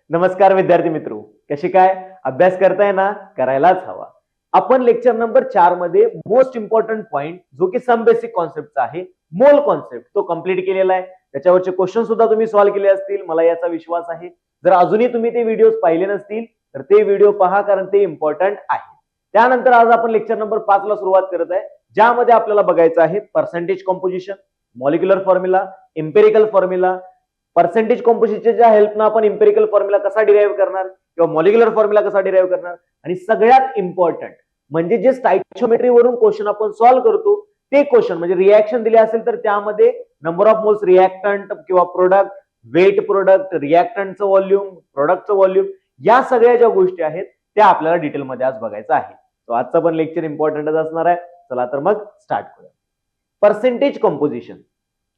नमस्कार विद्यार्थी मित्रो, कसे काय अभ्यास करताय ना? करायलाच हवा. आपण लेक्चर नंबर 4 मध्ये मोस्ट इम्पॉर्टंट पॉइंट जो की सम बेसिक कॉन्सेप्टचा आहे, मोल कॉन्सेप्ट तो कंप्लीट केलेला आहे. त्याच्यावरचे क्वेश्चन सुद्धा तुम्ही सॉल्व्ह केले असतील, मला याचा विश्वास आहे. जर अजूनही तुम्ही ते व्हिडिओज पाहिले नसतील तर ते व्हिडिओ पहा, कारण ते इम्पॉर्टंट आहे. त्यानंतर आज आपण लेक्चर नंबर 5 ला सुरुवात करत आहे, ज्यामध्ये आपल्याला बघायचं आहे percentage composition, molecular formula, empirical formula. Percentage कॉम्पोजिशनच्या हेल्पनं आपण इम्पेरिकल फॉर्म्युला कसा डिराईव्ह करणार किंवा मॉलिक्युलर फॉर्म्युला कसा डिराईव्ह करणार, आणि सगळ्यात इम्पॉर्टंट म्हणजे जे स्टॉइचियोमेट्री वरून क्वेश्चन आपण सॉल्व्ह करतो ते क्वेश्चन, म्हणजे रिएक्शन दिले असेल तर त्यामध्ये नंबर ऑफ मोल्स रिएक्टंट किंवा प्रोडक्ट, वेट प्रोडक्ट, रिएक्टंटचं व्हॉल्यूम, प्रोडक्टचं व्हॉल्यूम, या सगळ्या ज्या गोष्टी आहेत त्या आपल्याला डिटेलमध्ये आज बघायचं आहे. तो आजचा पण लेक्चर इम्पॉर्टंटच असणार आहे. चला तर मग स्टार्ट करूया. पर्सेंटेज कॉम्पोजिशन,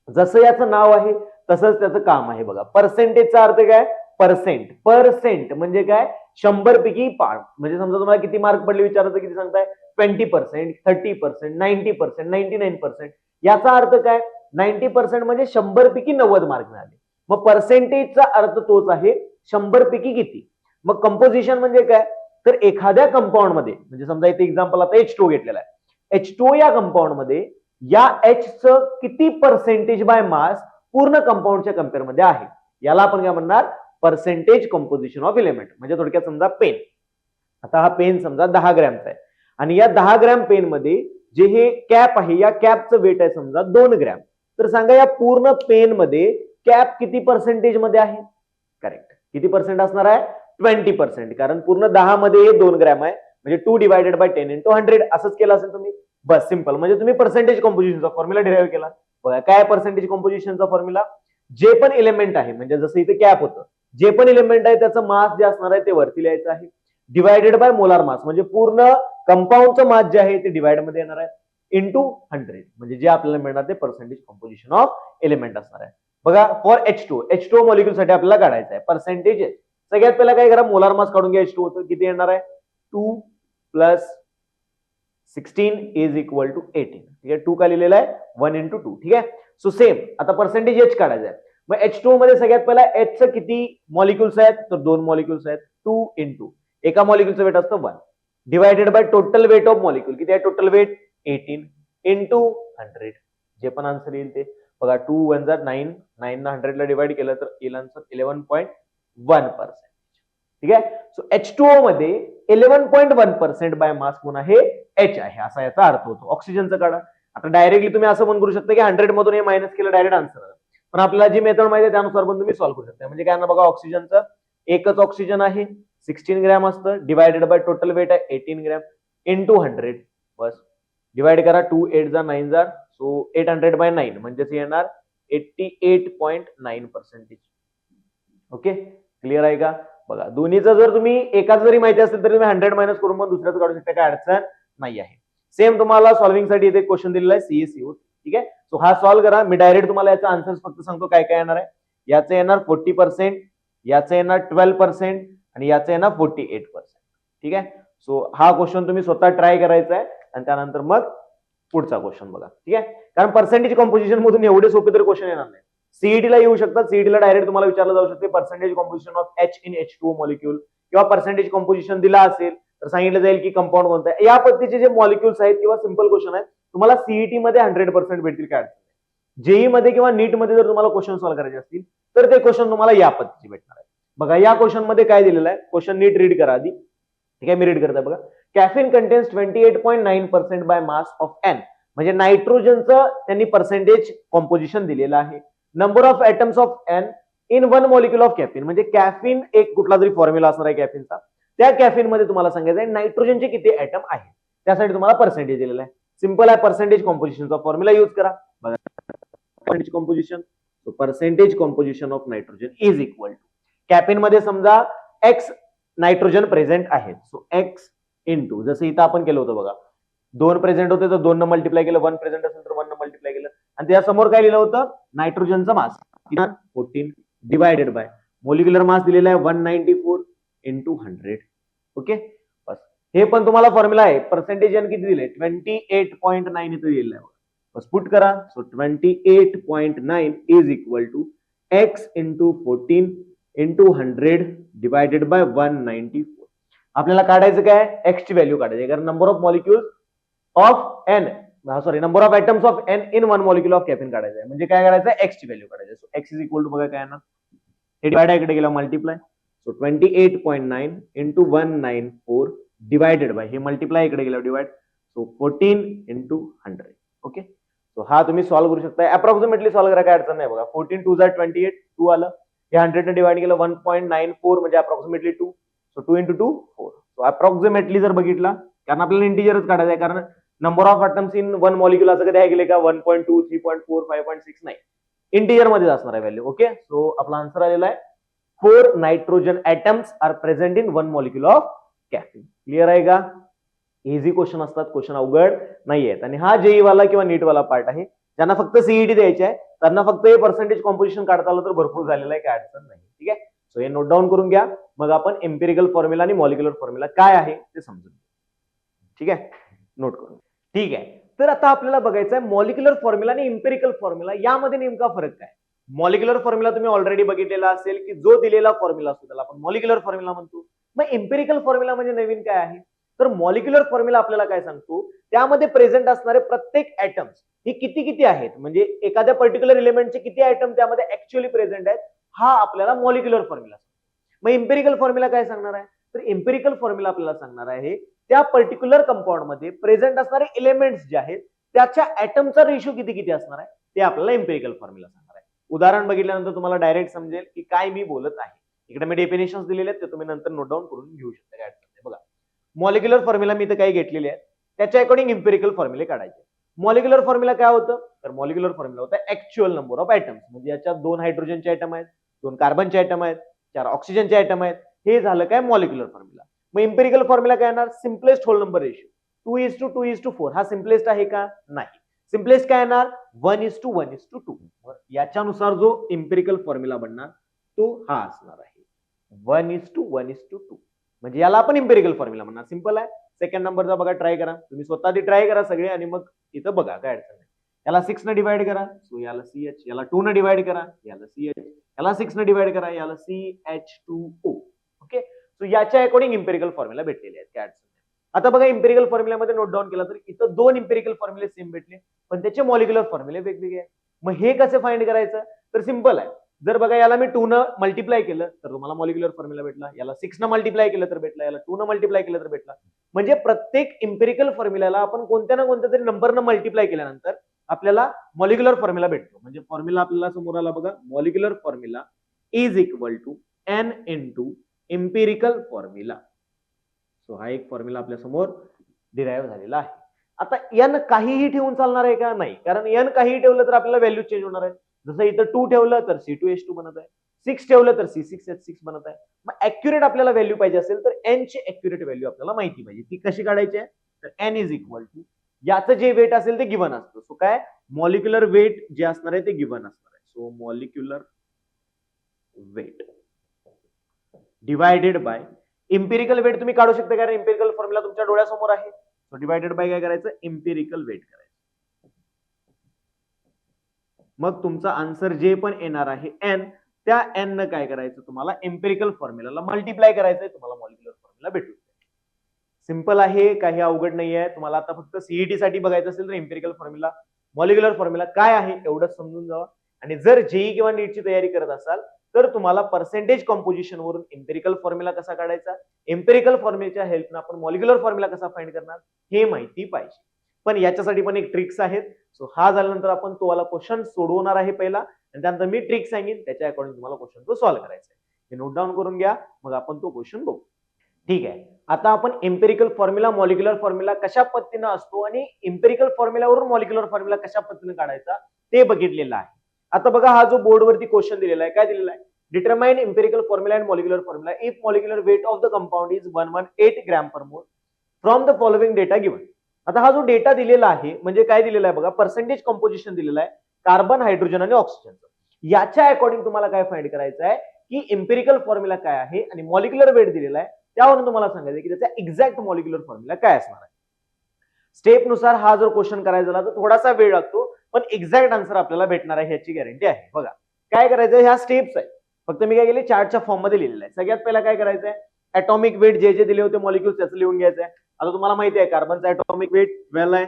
जसं याचं नाव आहे तसंच त्याचं काम आहे. बघा, पर्सेंटेजचा अर्थ काय? पर्सेंट म्हणजे काय? 100 पैकी पार्ट. म्हणजे समजा तुम्हाला किती मार्क पडले विचारायचं, किती सांगताय? 20%, 30%, 90%, 99%. याचा अर्थ काय? 90% म्हणजे 100 पैकी 90 मार्क मिळाले. मग पर्सेंटेजचा अर्थ तोच आहे, 100 पैकी किती. मग कंपोजिशन म्हणजे काय? तर एखाद्या कंपाऊंड मध्ये, म्हणजे समजा इथे एक्झाम्पल आता H2 घेतलेला आहे. H2 या कंपाऊंड मध्ये या H चं किती पर्सेंटेज बाय मास पूर्ण कंपाऊंडच्या कम्पेअर मध्ये आहे, याला आपण काय म्हणणार? Percentage composition of element. म्हणजे थोडक्यात समजा पेन, आता हा पेन समजा 10 ग्रॅमचा आहे आणि या 10 ग्रॅम पेन मध्ये जे हे कॅप आहे, या कॅपचं वेट आहे समजा 2 ग्रॅम. तर सांगा या पूर्ण पेन मध्ये कॅप किती पर्सेंटेज मध्ये आहे? करेक्ट, किती पर्सेंट असणार आहे? 20%. कारण पूर्ण 10 मध्ये हे 2 ग्रॅम आहे, म्हणजे 2 डिवायडेड बाय 10 इंटू 100 असंच केलं असेल तुम्ही. बस सिंपल, म्हणजे तुम्ही पर्सेंटेज कॉम्पोजिशनचा फॉर्म्युला डिराईव्ह केला. बघा, काय पर्सेंटेज कॉम्पोजिशनचा फॉर्म्युला? जे पण एलिमेंट आहे, म्हणजे जसं इथे कॅप होतं, जे पण एलिमेंट आहे त्याचं मास जे असणार आहे ते वरती लिहायचं आहे, डिवायडेड बाय मोलार मास, म्हणजे पूर्ण कंपाऊंडचं मास जे आहे ते डिवाइड मध्ये येणार आहे, इंटू 100, म्हणजे जे आपल्याला मिळणार ते पर्सेंटेज कॉम्पोजिशन ऑफ एलिमेंट असणार आहे. बघा, फॉर H2 मॉलिक्युल साठी आपल्याला काढायचं आहे पर्सेंटेज. सगळ्यात पहिला काय करा? मोलार मास काढून घ्या. H2 होतं, किती येणार आहे? 2 प्लस 16 इज इक्वल टू 18. ठीक आहे, 2 का लिहिलेला आहे? 1 इंटू 2. ठीक आहे. सो सेम आता पर्सेंटेज H काढायचं आहे. मग H2 मध्ये सगळ्यात पहिला H चं किती मॉलिक्युल्स आहेत? तर 2 मॉलिक्युल्स आहेत. 2 इंटू एका मॉलिक्युलचं वेट असतं 1 divided by total weight of molecule. किती आहे टोटल वेट? 18 इंटू 100. जे पण आन्सर येईल ते. बघा, 2 1 जा 9, 9 ना 100 ला डिवाइड केलं तर येईल आन्सर 11.1%. ठीक आहे. सो H2O मध्ये 11.1% बाय मास कोण आहे? H आहे, असा याचा अर्थ होतो. ऑक्सिजनचं काढा. आता डायरेक्टली तुम्ही असं पण करू शकता की 100 मधून हे मायनस केलं, डायरेक्ट आन्सर. पण आपल्याला जी मेथड माहिती आहे त्यानुसार पण तुम्ही सॉल्व्ह करू शकता. म्हणजे काय ना, बघा, ऑक्सिजनचं एकच ऑक्सिजन आहे, 16 ग्रॅम असतं, डिवायडेड बाय टोटल वेट आहे 18 ग्रॅम इंटू 100. बस डिवाइड करा, 2 8 जा 9 जा, सो 800 बाय 9 म्हणजेच येणार 88.9%. ओके, क्लिअर आहे का? बघा, दोन्हीचं जर तुम्ही एकाच जरी माहिती असेल तरी तुम्ही 100 मायनस करून पण दुसऱ्याच काढू शकता, काय अडचण नाही आहे. सेम तुम्हाला सॉल्व्हिंग साठी इथे क्वेश्चन दिलेला आहे CaCO. ठीक आहे. सो हा सॉल्व्ह करा. मी डायरेक्ट तुम्हाला याचा आन्सर फक्त सांगतो काय काय येणार आहे. याचं येणार 40%, याचं येणार 12% आणि याचं येणार 48%. ठीक आहे. सो हा क्वेश्चन तुम्ही स्वतः ट्राय करायचा आहे आणि त्यानंतर मग पुढचा क्वेश्चन बघा. ठीक आहे. कारण पर्सेंटेज कॉम्पोजिशन मधून एवढे सोपे तर क्वेश्चन येणार नाही. सीईटी ला येऊ शकतात. सीईटी ला डायरेक्ट तुम्हाला विचारलं जाऊ शकते percentage composition of H in H2O molecule, किंवा पर्सेंटेज कॉम्पोजिशन दिला असेल तर सांगितलं जाईल की कंपाऊंड कोणता आहे. या पद्धतीचे जे मॉलिक्युल्स आहेत किंवा सिंपल क्वेश्चन आहेत तुम्हाला सीईटी मध्ये 100% भेटतील. काय जेई मध्ये किंवा नीट मध्ये जर तुम्हाला क्वेश्चन सॉल्व्ह करायचे असतील तर ते क्वेश्चन तुम्हाला या पद्धतीचे भेटणार आहे. बघा, या क्वेश्चन मध्ये काय दिलेलं आहे, क्वेश्चन नीट रीड करा आधी. ठीक आहे, मी रीड करतोय. बघा, caffeine contains 28.9% by mass of N, म्हणजे नायट्रोजनचं त्यांनी पर्सेंटेज कॉम्पोजिशन दिलेलं आहे. Number of atoms of N in one molecule of caffeine, म्हणजे कॅफिन एक कुठला तरी फॉर्म्युला असणार आहे कॅफिनचा, त्या कॅफिन मध्ये तुम्हाला सांगायचं आहे नायट्रोजनचे किती ऍटम आहेत, त्यासाठी तुम्हाला पर्सेंटेज दिलेला आहे. सिंपल आहे, पर्सेंटेज कॉम्पोजिशनचा फॉर्म्युला यूज करा. बघा, percentage composition, so percentage composition of nitrogen is equal to, caffeine मध्ये समजा X नायट्रोजन प्रेझेंट आहेत, सो X इंटू, जसं इथं आपण केलं होतं बघा, 2 प्रेझेंट होते तर 2 न मल्टिप्लाय केलं, 1 प्रेझेंट असेल तर 1 न मल्टिप्लाय केलं, आणि त्यासमोर काय लिहिलं होतं? नायट्रोजनचा मास 14 डिवायडेड बाय मोलिक्युलर मास दिलेला आहे 194 इंटू 100. ओके, बस हे पण तुम्हाला फॉर्म्युला आहे. पर्सेंटेज एन किती दिले? 28.9 इथे दिलेलं आहे. बस पुट करा. So 28.9 is equal to X into 14 into 100 divided by 194. आपल्याला काढायचं काय, एक्स ची व्हॅल्यू काढायची, कारण number of molecules of N, sorry number of atoms of N in one molecule of caffeine काढायचं आहे. म्हणजे काय करायचं, एक्स ची व्हॅल्यू काढायची. So x is equal to बघा काय ना, हे डिवाइड इकडे गेला multiply. So 28.9 into 194 divided by, हे मल्टिप्लाय इकडे गेलं divide, so 14 into 100. Okay, so हा तुम्ही सॉल्व्ह करू शकता. अप्रॉक्सिमेटली सॉल्व्ह करा, काय अडचण नाही. बघा 14 2 28, 2 आलं, हे 100 ने डिवाइड केलं 1.94 म्हणजे approximately 2. So 2 into 2 4. So approximately जर बघितला, कारण आपल्याला इंटिजरच काढायचं आहे, कारण number of atoms in one molecule असं कधी आहे गेले का 1.2 3.4 5.6 नाही, इंटिजर मध्येच असणार आहे व्हॅल्यू. ओके, सो आपला आन्सर आलेला आहे 4 nitrogen atoms are present in one molecule of caffeine. Clear आहे का? इझी क्वेश्चन असतात, क्वेश्चन अवघड नाही आहेत. आणि हा जेई वाला किंवा नीट वाला पार्ट आहे, ज्यांना फक्त सीईटी द्यायची आहे त्यांना फक्त हे पर्सेंटेज कॉम्पोजिशन काढता आलं तर भरपूर झालेलं आहे, काय अडचण नाही. ठीक आहे, सो हे नोट डाऊन करून घ्या, मग आपण एम्पिरिकल फॉर्म्युला आणि मॉलिक्युलर फॉर्म्युला काय आहे ते समजून. ठीक आहे, नोट करून. ठीक आहे, तर आता आपल्याला बघायचं आहे मॉलिक्युलर फॉर्म्युला आणि एम्पिरिकल फॉर्म्युला यामध्ये नेमका फरक काय. मॉलिक्युलर फॉर्म्युला तुम्ही ऑलरेडी बघितलेला असेल की जो दिलेला फॉर्म्युला असतो त्याला आपण मॉलिक्युलर फॉर्म्युला म्हणतो. मग एम्पिरिकल फॉर्म्युला म्हणजे नवीन काय आहे, तर मॉलिक्युलर फॉर्म्युला आपल्याला काय सांगतो, त्यामध्ये प्रेझेंट असणारे प्रत्येक ऍटम्स हे किती किती आहेत, म्हणजे एखाद्या पर्टिक्युलर एलिमेंटचे किती ऍटम त्यामध्ये ऍक्च्युअली प्रेझेंट आहेत, हा आपल्याला मॉलिक्युलर फॉर्म्युला. मग एम्पिरिकल फॉर्म्युला काय सांगणार आहे, तर एम्पिरिकल फॉर्म्युला आपल्याला सांगणार आहे त्या पर्टिक्युलर कंपाऊंड मध्ये प्रेझेंट असणारे एलिमेंट्स जे आहेत त्याच्या ऍटमचा रेशो किती किती असणार आहे ते आपल्याला एम्पिरिकल फॉर्म्युला सांगणार आहे. उदाहरण बघितल्यानंतर तुम्हाला डायरेक्ट समजेल की काय मी बोलत आहे. इकडे मी डेफिनेशन्स दिलेले आहेत, ते तुम्ही नंतर नोट डाऊन करून घेऊ शकता, काय अडचण नाही. बघा मॉलिक्युलर फॉर्म्युला मी इथे काही घेतलेले आहेत, त्याच्या अकॉर्डिंग एम्पिरिकल फॉर्म्युले काढायचे. मॉलिक्युलर फॉर्म्युला काय होतं, तर मॉलिक्युलर फॉर्म्युला होता ऍक्च्युअल नंबर ऑफ ऍटम्स, म्हणजे याच्यात 2 हायड्रोजनचे ऍटम आहेत, 2 कार्बनचे ऍटम आहेत, 4 ऑक्सिजनचे ऍटम आहेत, हे झालं काय मॉलिक्युलर फॉर्म्युला. मग एम्पिरिकल फॉर्म्युला काय येणार, सिम्पलेस्ट होल नंबर रेशिओ 2:2:4. हा सिम्पलेस्ट आहे का, नाही. सिम्पलेस्ट काय येणार 1:1:2. याच्यानुसार जो एम्पिरिकल फॉर्म्युला बनणार तो हा असणार आहे 1:1:2. म्हणजे याला आपण एम्पिरिकल फॉर्म्युला म्हणणार. सिंपल आहे. सेकंड नंबरचा बघा, ट्राय करा तुम्ही स्वतः, ती ट्राय करा सगळे आणि मग इथं बघा, काय अडचण नाही. याला 6 न डिवाइड करा, सो याला CH, याला 2 न डिवाइड करा, याला CH, याला 6 न डिवाइड करा, याला CH2O. ओके, सो याच्या अकॉर्डिंग एम्पिरिकल फॉर्म्युला भेटलेले आहेत, काय अडचण नाही. आता बघा एम्पिरिकल फॉर्म्युल्यामध्ये नोट डाऊन केला तर इथं 2 एम्पिरिकल फॉर्म्युले सेम भेटले, पण त्याचे मॉलिक्युलर फॉर्म्युले वेगवेगळे आहेत. मग हे कसे फाइंड करायचं, तर सिंपल आहे. जर बघा याला मी 2 न मल्टिप्लाय केलं तर तुम्हाला मॉलिक्युलर फॉर्म्युला भेटला, याला 6 न मल्टिप्लाय केलं तर भेटला, याला 2 न मल्टिप्लाय केलं तर भेटला. म्हणजे प्रत्येक एम्पिरिकल फॉर्म्युल्याला आपण कोणत्या ना कोणत्या तरी नंबरनं मल्टिप्लाय केल्यानंतर आपल्याला मॉलिक्युलर फॉर्म्युला भेटतो. म्हणजे फॉर्म्युला आपल्याला समोर आला बघा, molecular formula is equal to n into empirical formula. So हा एक फॉर्म्युला आपल्या समोर डिराईव्ह झालेला आहे. आता n काहीही ठेवून चालणार आहे का, नाही, कारण n काहीही ठेवलं तर आपल्याला व्हॅल्यू चेंज होणार आहे. जसं इथं 2 ठेवलं तर C2H2 बनत आहे, 6 ठेवलं तर C6H6 बनत आहे. मग ऍक्युरेट आपल्याला व्हॅल्यू पाहिजे असेल तर n ची ऍक्युरेट व्हॅल्यू आपल्याला माहिती पाहिजे. ती कशी काढायची आहे, तर n इज इक्वल टू याचं जे वेट असेल ते गिवन असतं. सो काय मॉलिक्युलर वेट जे असणार आहे ते गिवन असणार आहे. So molecular weight divided by empirical weight तुम्ही काढू शकता, कारण एम्पिरिकल फॉर्म्युला तुमच्या डोळ्यासमोर आहे. सो डिवायडेड बाय काय करायचं, एम्पिरिकल वेट करायचं. मग तुमचा आन्सर जे पण येणार आहे n, त्या n न काय करायचं, तुम्हाला एम्पिरिकल फॉर्म्युलाला मल्टिप्लाय करायचंय, तुम्हाला मॉलिक्युलर फॉर्म्युला भेटू. सिंपल आहे, काही अवघड नाही आहे. तुम्हाला आता फक्त सीईटी साठी बघायचं असेल तर एम्पिरिकल फॉर्म्युला, मॉलिक्युलर फॉर्म्युला काय आहे एवढंच समजून जावा. आणि जर जेई किंवा नीटची तयारी करत असाल तर तुम्हाला पर्सेंटेज कॉम्पोजिशन वरून एम्पिरिकल फॉर्म्युला कसा काढायचा, एम्पिरिकल फॉर्म्युल्याच्या हेल्पने आपण मॉलिक्युलर फॉर्म्युला कसा फाइंड करणार हे माहिती पाहिजे. पण याच्यासाठी पण एक ट्रिक्स आहेत. सो हा झाल्यानंतर आपण तो वाला क्वेश्चन सोडवणार आहे पहिला, आणि त्यानंतर मी ट्रिक सांगेन, त्याच्या अकॉर्डिंग तुम्हाला क्वेश्चन तो सॉल्व्ह करायचा आहे. हे नोट डाऊन करून घ्या, मग आपण तो क्वेश्चन बघू. ठीक आहे, आता आपण एम्पिरिकल फॉर्म्युला, मॉलिक्युलर फॉर्म्युला कशा पद्धतीने असतो आणि एम्पिरिकल फॉर्म्युल्यावरून मॉलिक्युलर फॉर्म्युला कशा पद्धतीने काढायचा ते बघितलेलं आहे. आता बघा हा जो बोर्डवरती क्वेश्चन दिलेला आहे, काय दिलेला आहे, determine empirical formula and molecular formula if molecular weight of the compound is 118 gram per mole from the following data given. आता हा जो डेटा दिलेला आहे म्हणजे काय दिलेला आहे बघा, पर्सेंटेज कॉम्पोजिशन दिलेला आहे कार्बन, हायड्रोजन आणि ऑक्सिजनचं. याच्या अकॉर्डिंग तुम्हाला काय फाइंड करायचं आहे की एम्पिरिकल फॉर्म्युला काय आहे आणि मॉलिक्युलर वेट दिलेला आहे, त्यावरून तुम्हाला सांगायचं की त्याचा एक्झॅक्ट मॉलिक्युलर फॉर्म्युला काय असणार आहे. स्टेप नुसार हा जर क्वेश्चन करायचा झाला तर थोडासा वेळ लागतो, पण एक्झॅक्ट आन्सर आपल्याला भेटणार आहे ह्याची गॅरंटी आहे. बघा काय करायचं, ह्या स्टेप्स आहे. फक्त मी काय केले चार्टच्या फॉर्म मध्ये लिहिलेलं आहे. सगळ्यात पहिला काय करायचं आहे, ऍटॉमिक वेट जे दिले होते मॉलिक्यूल त्याचं लिहून घ्यायचं आहे. आता तुम्हाला माहिती आहे कार्बनचं ऍटॉमिक वेट 12 आहे,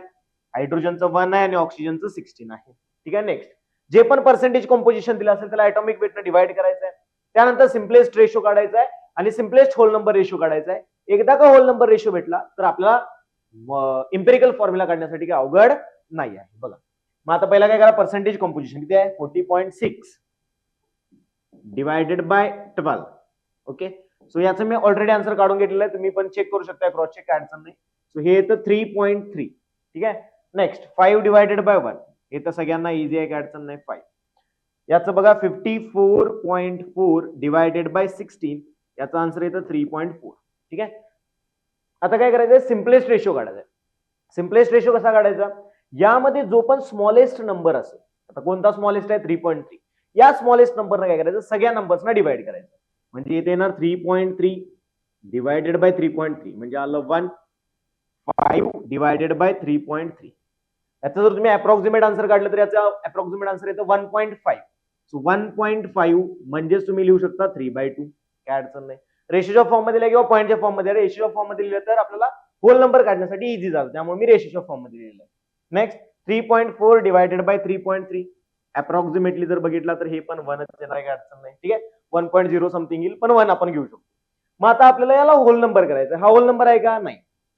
हायड्रोजनचं 1 आहे आणि ऑक्सिजनचं 16 आहे. ठीक आहे. नेक्स्ट जे पण पर्सेंटेज कॉम्पोजिशन दिलं असेल त्याला ऍटॉमिक वेटने डिवाइड करायचं आहे. त्यानंतर सिम्पलेस्ट रेशो काढायचा आहे आणि सिम्पलेस्ट होल नंबर रेशो काढायचा आहे. एकदा का होल नंबर रेशो भेटला तर आपल्याला इम्पेरिकल फॉर्म्युला काढण्यासाठी काही अवघड नाही आहे. बघा मग आता पहिला काय करा, पर्सेंटेज कॉम्पोजिशन किती आहे 40.6 डिवायडेड बाय 12. ओके, सो याचं मी ऑलरेडी आन्सर काढून घेतलेलं आहे, तुम्ही पण चेक करू शकता, क्रॉस चेक काय अडचण नाही. सो हे येतं 3.3. ठीक आहे. नेक्स्ट 5 डिवायडेड बाय 1 हे तर सगळ्यांना इझी आहे, काय अडचण नाही. 5 याचं बघा 54.4 डिवायडेड बाय 16 याचा आन्सर येतं 3.4. ठीक आहे. आता काय करायचं, सिम्पलेस्ट रेशो काढायचा. सिम्पलेस्ट रेशो कसा काढायचा, यामध्ये जो पण स्मॉलेस्ट नंबर असेल, आता कोणता स्मॉलेस्ट आहे 3.3, या स्मॉलेस्ट नंबरनं काय करायचं, सगळ्या नंबर्सना डिवाइड करायचं. म्हणजे इथे येणार 3.3 डिवायडेड बाय 3.3 म्हणजे आलं 1. 5 डिवायडेड बाय 3.3 याचा जर तुम्ही अप्रॉक्सिमेट आन्सर काढलं तर याचा अप्रॉक्सिमेट आन्सर येतं 1.5. सो 1.5 म्हणजेच तुम्ही लिहू शकता 3/2, काय अडचण नाही. रेशोच्या फॉर्म मध्ये किंवा पॉईंटच्या फॉर्म मध्ये, रेशोच्या फॉर्म मध्ये लिहिलं तर आपल्याला होल नंबर काढण्यासाठी इझी झालं, त्यामुळे मी रेशोच्या फॉर्म मध्ये लिहिलं. नेक्स्ट 3.4 डिवायडेड बाय 3.3 अप्रॉक्सिमेटली जर बघितला तर हे पण 1च येणार, काय अडचण नाही. ठीक आहे. 1.0 समथिंग येईल, पण 1 आपण घेऊ शकतो. मग आता आपल्याला याला होल नंबर करायचा. हा होल नंबर आहे का, नाही.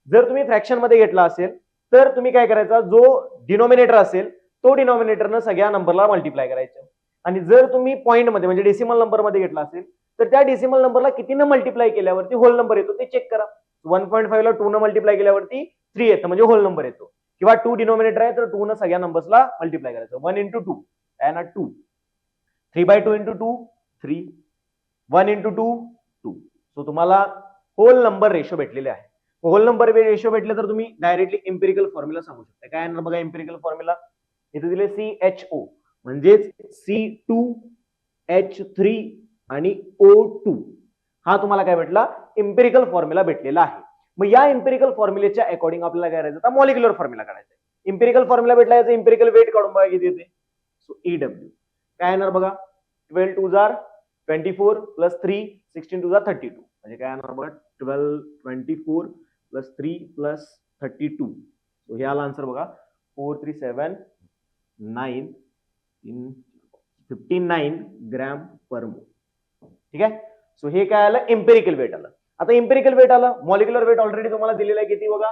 जर तुम्ही फ्रॅक्शन मध्ये घेतला असेल तर तुम्ही काय करायचा, जो डिनॉमिनेटर असेल तो डिनॉमिनेटरनं सगळ्या नंबरला मल्टिप्लाय करायचं. आणि जर तुम्ही पॉईंट मध्ये म्हणजे डेसिमल नंबर मध्ये घेतला असेल तर त्या डेसिमल नंबरला कितीनं मल्टिप्लाय केल्यावरती होल नंबर येतो ते चेक करा. 1.5 ला 2 न मल्टिप्लाय केल्यावरती 3 येतं म्हणजे होल नंबर येतो. किंवा 2 डिनॉमिनेटर आहे तर 2 न सगळ्या नंबर्सला मल्टिप्लाय करायचं. 1 इंटू 2 आहे ना 2, 3/2 इंटू 2 3, 1 इंटू 2 2. सो तुम्हाला होल नंबर रेशो भेटलेले आहे. होल नंबर रेशो भेटले तर तुम्ही डायरेक्टली इम्पेरिकल फॉर्म्युला सांगू शकता. काय येणार बघा इम्पेरिकल फॉर्म्युला, इथे दिले CHO म्हणजेच C2H3 आणि O2 हा तुम्हाला काय भेटला, इम्पेरिकल फॉर्म्युला भेटलेला आहे. मग या इम्पेरिकल फॉर्म्युलेच्या अकॉर्डिंग आपल्याला काय करायचं, आता मॉलिक्युलर फॉर्म्युला काढायचा. इम्पेरिकल फॉर्म्युला भेटला, याचं इम्पेरिकल वेट काढून बघा किती येते. सो EW काय येणार बघा, 12 2 जार 24 प्लस 3 16 2 जार 32 म्हणजे काय येणार बघा 12 24 प्लस 3 प्लस 32. सो हे आला आन्सर बघा 4379 in 59 ग्रॅम पर मोल. ठीक आहे. सो हे काय आलं, इम्पेरिकल वेट आलं. आता इम्पेरिकल वेट आलं, मॉलिक्युलर वेट ऑलरेडी तुम्हाला दिलेलं आहे किती बघा